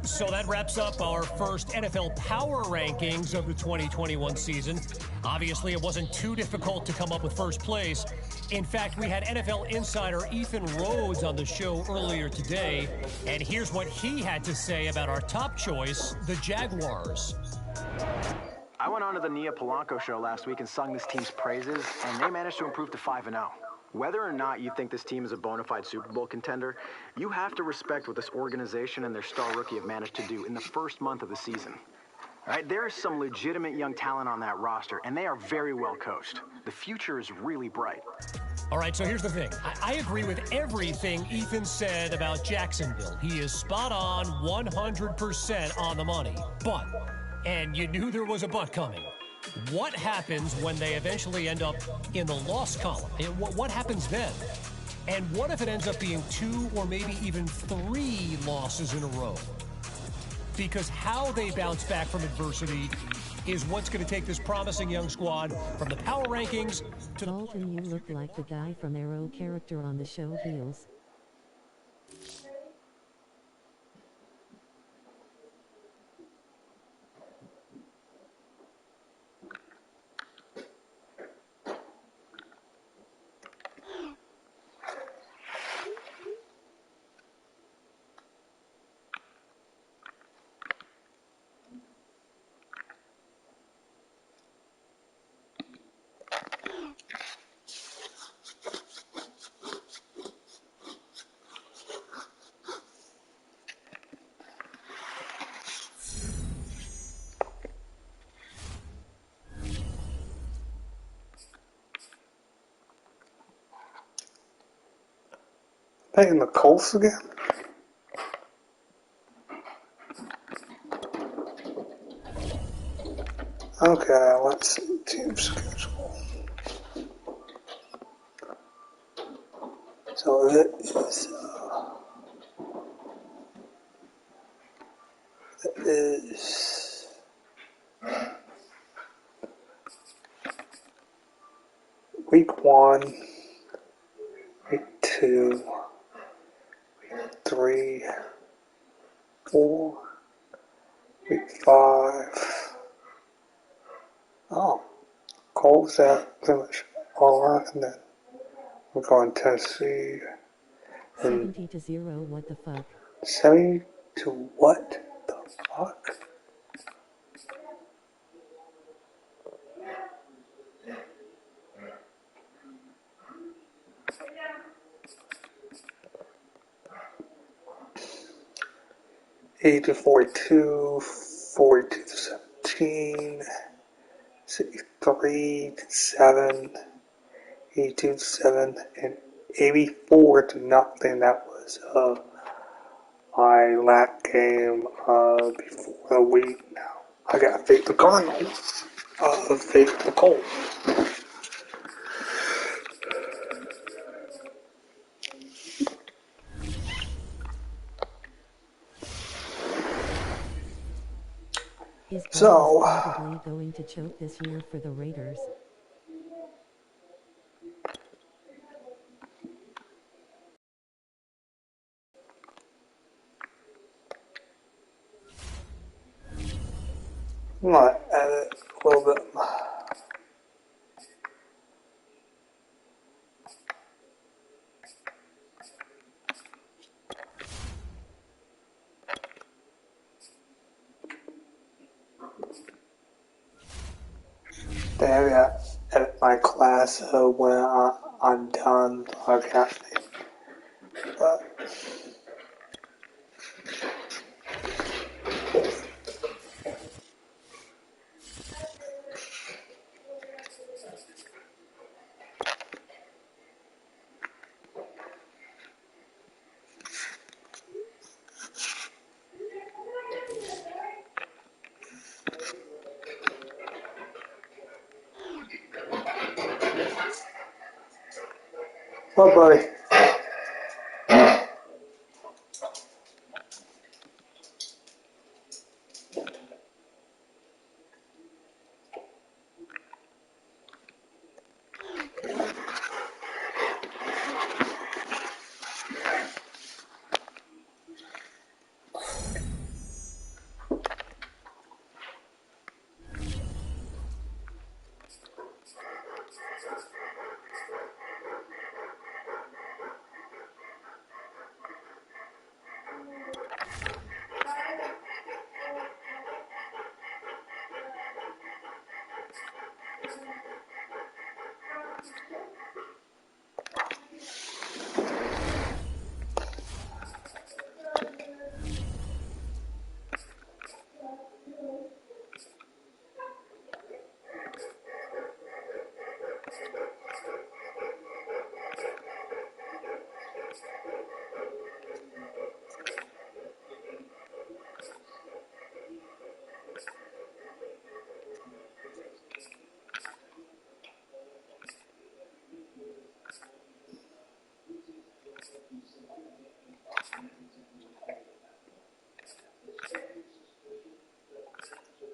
So that wraps up our first NFL Power Rankings of the 2021 season. Obviously, it wasn't too difficult to come up with first place. In fact, we had NFL insider Ethan Rhodes on the show earlier today, and here's what he had to say about our top choice, the Jaguars. I went on to the Nia Polanco show last week and sung this team's praises, and they managed to improve to 5-0. Whether or not you think this team is a bona fide Super Bowl contender, you have to respect what this organization and their star rookie have managed to do in the first month of the season. All right, there is some legitimate young talent on that roster, and they are very well coached. The future is really bright. All right, so here's the thing. I agree with everything Ethan said about Jacksonville. He is spot on, 100% on the money. But, and you knew there was a but coming, what happens when they eventually end up in the loss column? What happens then? And what if it ends up being 2 or maybe even 3 losses in a row? Because how they bounce back from adversity is what's going to take this promising young squad from the power rankings to... Dalton, you look like the guy from Arrow character on the show Heels. Playing the Colts again? Okay, let's see team schedule. So it is week 1, week 2, week 3, 4, week 5. Oh, Colts that pretty much all right, and then we're going Tennessee. 70-0, what the fuck? 70 to what the fuck? Eight to 42, 42 to 17, 63 to 7, 82 to 7, and 84 to nothing. That was my last game before the week. Now I gotta fake the Cardinals, fake the Colts. His So, ball is probably going to choke this year for the Raiders. I'm gonna edit a little bit. Then I gotta edit my class when I'm done podcasting. But oh, buddy.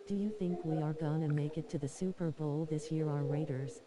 Do you think we are gonna make it to the Super Bowl this year, our Raiders?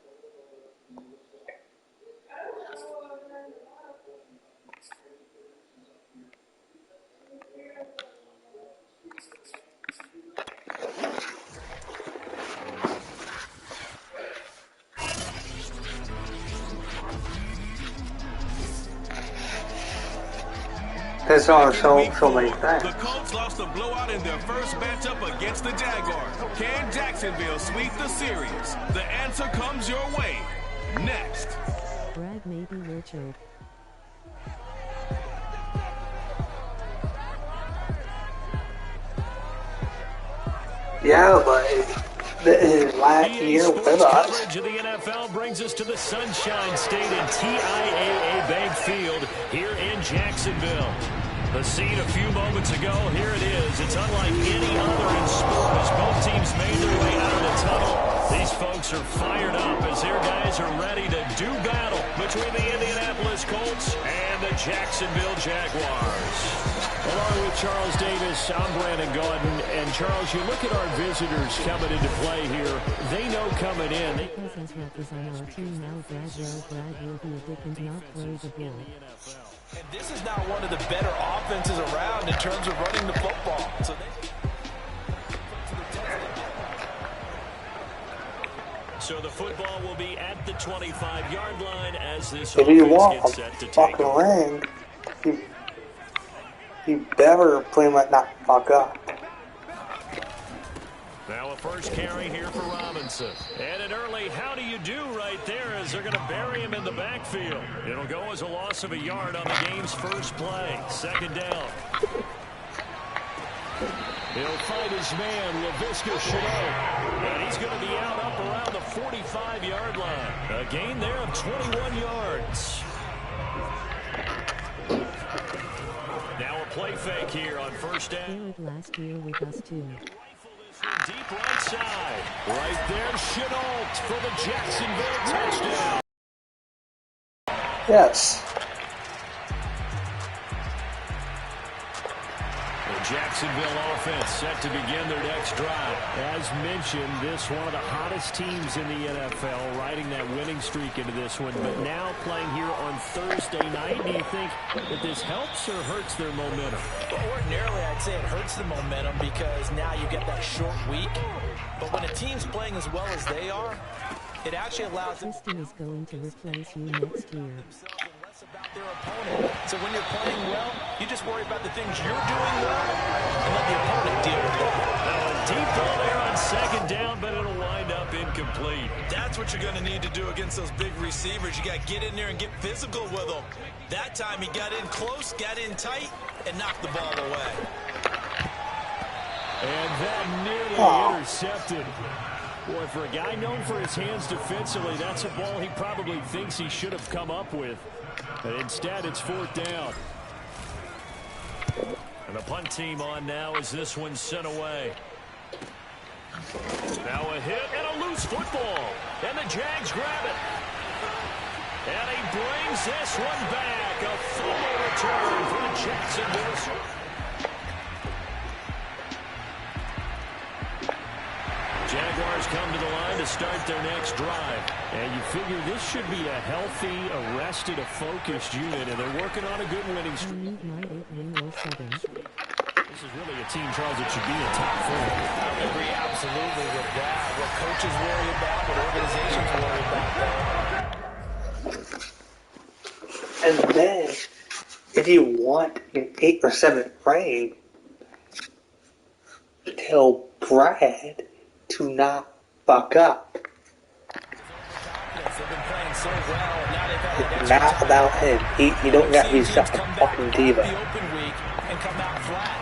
There's only so many things. The Colts lost a blowout in their first matchup against the Jaguars. Can Jacksonville sweep the series? The answer comes your way next. Brad maybe will choke. Yeah, but last year with us. Coverage of the NFL brings us to the Sunshine State and TIAA Bank Field here in Jacksonville. The scene a few moments ago, here it is. It's unlike any other in sport as both teams made their way out of the tunnel. These folks are fired up as their guys are ready to do battle between the Indianapolis Colts and the Jacksonville Jaguars. Along with Charles Davis, I'm Brandon Gaudin. And Charles, you look at our visitors coming into play here. They know coming in. Because as rep is on our team now, Brad will be a dick and not play the ball. And this is now one of the better offenses around in terms of running the football. So the football will be at the 25-yard line as this If you offense want gets a set to take fucking over. ring, you better pretty much not fuck up. Now a first carry here for Robinson. And an early how do you do right there as they're going to bury him in the backfield. It'll go as a loss of a yard on the game's first play. Second down. He'll find his man, LaVisca Chenault. And he's going to be out up around the 45-yard line. A gain there of 21 yards. Now a play fake here on first down. Last year with us too. Deep right side. Right there, Chenault for the Jacksonville touchdown. Yes. The Jacksonville offense set to begin their next drive. As mentioned, this one of the hottest teams in the NFL, riding that winning streak into this one, but now playing here on Thursday night. Do you think that this helps or hurts their momentum? Well, ordinarily, I'd say it hurts the momentum because now you get that short week. But when a team's playing as well as they are, it actually allows them System is going to replace you next year. about their opponent. So when you're playing well, you just worry about the things you're doing well and let the opponent deal with that. Deep ball there on second down, but it'll wind up incomplete. That's what you're going to need to do against those big receivers. You got to get in there and get physical with them. That time he got in close, got in tight, and knocked the ball away. And that nearly intercepted. Boy, for a guy known for his hands defensively, that's a ball he probably thinks he should have come up with. But instead, it's fourth down. And the punt team on now as this one's sent away. Now a hit and a loose football. And the Jags grab it. And he brings this one back. A fumble return for the Jacksonville. Jaguars come to the line to start their next drive. And you figure this should be a healthy, arrested, a focused unit, and they're working on a good winning streak. This is really a team, Charles, that should be in top four. I agree absolutely with that. What coaches worry about, what organizations worry about. And then, if you want an 8 or 7 frame, tell Brad to not fuck up. It's not about him. He don't got to be such a fucking diva. And come out flat.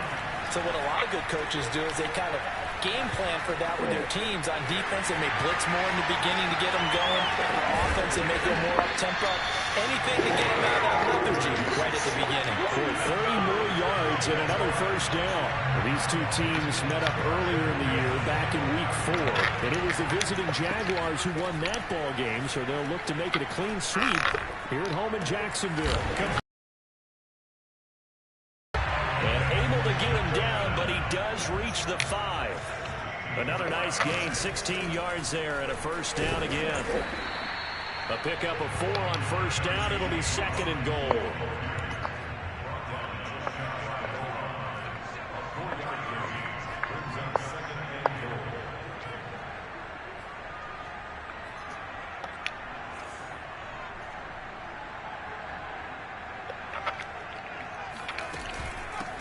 So what a lot of good coaches do is they kind of game plan for that with their teams. On defense, they may blitz more in the beginning to get them going. On offense, they may go more up-tempo. Anything to get them out of that lethargy right at the beginning. For 30 more yards and another first down. These two teams met up earlier in the year, back in week 4. And it was the visiting Jaguars who won that ball game, so they'll look to make it a clean sweep here at home in Jacksonville. And able to get him down, but he does reach the 5. Another nice gain, 16 yards there, and a first down again. A pickup of 4 on first down. It'll be second and goal.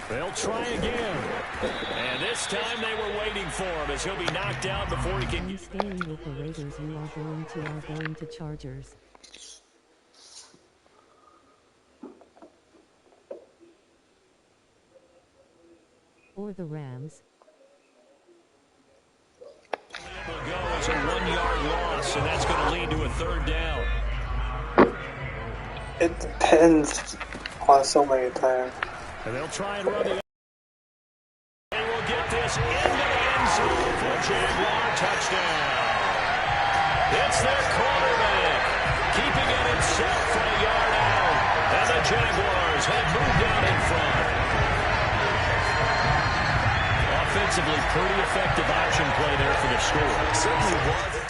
They'll try again. And this time they were waiting for him as he'll be knocked out before he can... Staying with the Raiders, you are going to Chargers. Or the Rams. Will go as a 1-yard loss, and that's going to lead to a third down. It depends on so many times. And they'll try and run the... They will get this into the end zone for a Jaguar touchdown. It's their quarterback, keeping it himself for a yard out. And the Jaguars have moved out in front. Offensively, pretty effective option play there for the score. Certainly was.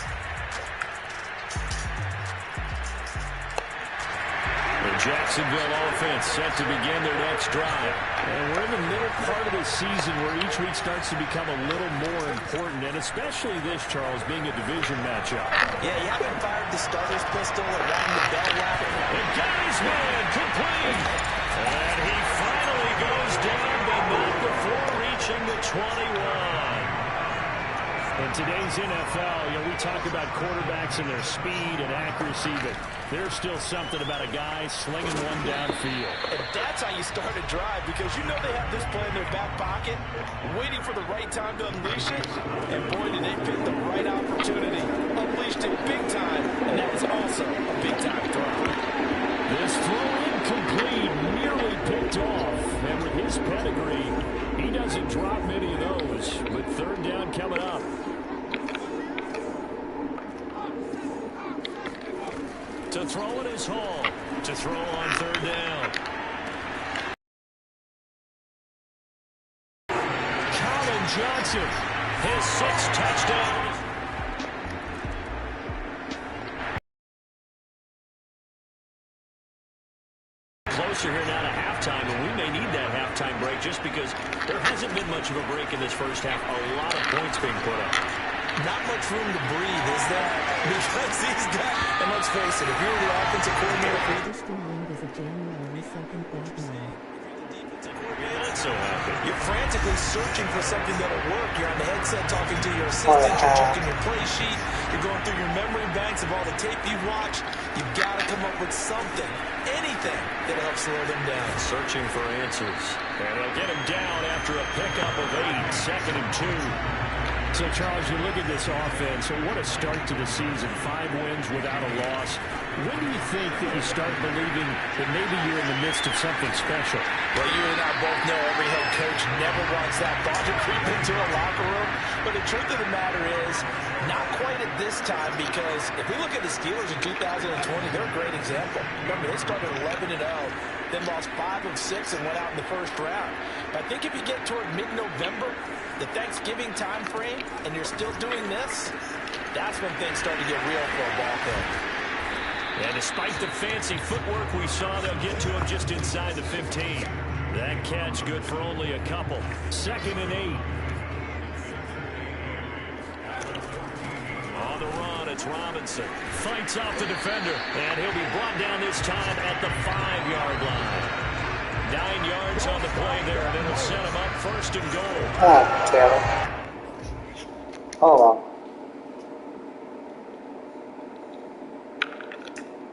The Jacksonville offense set to begin their next drive. And we're in the middle part of the season where each week starts to become a little more important, and especially this, Charles, being a division matchup. Yeah, you haven't fired the starter's pistol around the bell wrap. And got his man complete. And he finally goes down, but not before reaching the 21. In today's NFL, we talk about quarterbacks and their speed and accuracy, but there's still something about a guy slinging one downfield. And that's how you start a drive, because you know they have this play in their back pocket, waiting for the right time to unleash it. And boy, did they pick the right opportunity. Unleashed it big time, and that was also a big-time throw. This throw incomplete, nearly picked off. And with his pedigree, he doesn't drop many of those. But third down coming up. To throw it is Hall. To throw on third down. Johnson, his 6th touchdown. Closer here now to halftime, and we may need that halftime break just because there hasn't been much of a break in this first half. A lot of points being put up. Not much room to breathe, is there? Because these guys, and let's face it, if you're the offensive coordinator, This win is a January 2nd backline. you're frantically searching for something that'll work. You're on the headset talking to your assistant. You're checking your play sheet. You're going through your memory banks of all the tape you've watched. You've got to come up with something, anything that'll help slow them down. Searching for answers. And they'll get him down after a pickup of 8, 2nd and 2. So, Charles, you look at this offense, what a start to the season. 5 wins without a loss. When do you think that you start believing that maybe you're in the midst of something special? Well, you and I both know every head coach never wants that thought to creep into a locker room. But the truth of the matter is, not quite at this time, because if we look at the Steelers in 2020, they're a great example. Remember, they started 11-0, then lost 5 of 6 and went out in the first round. But I think if you get toward mid-November, the Thanksgiving time frame, and you're still doing this, that's when things start to get real for a ball club. And despite the fancy footwork we saw, they'll get to him just inside the 15. That catch good for only a couple. 2nd and 8. On the run, it's Robinson. Fights off the defender, and he'll be brought down this time at the 5-yard line. 9 yards on the play there, and it'll set him up 1st and goal. Ah, damn it. Oh well.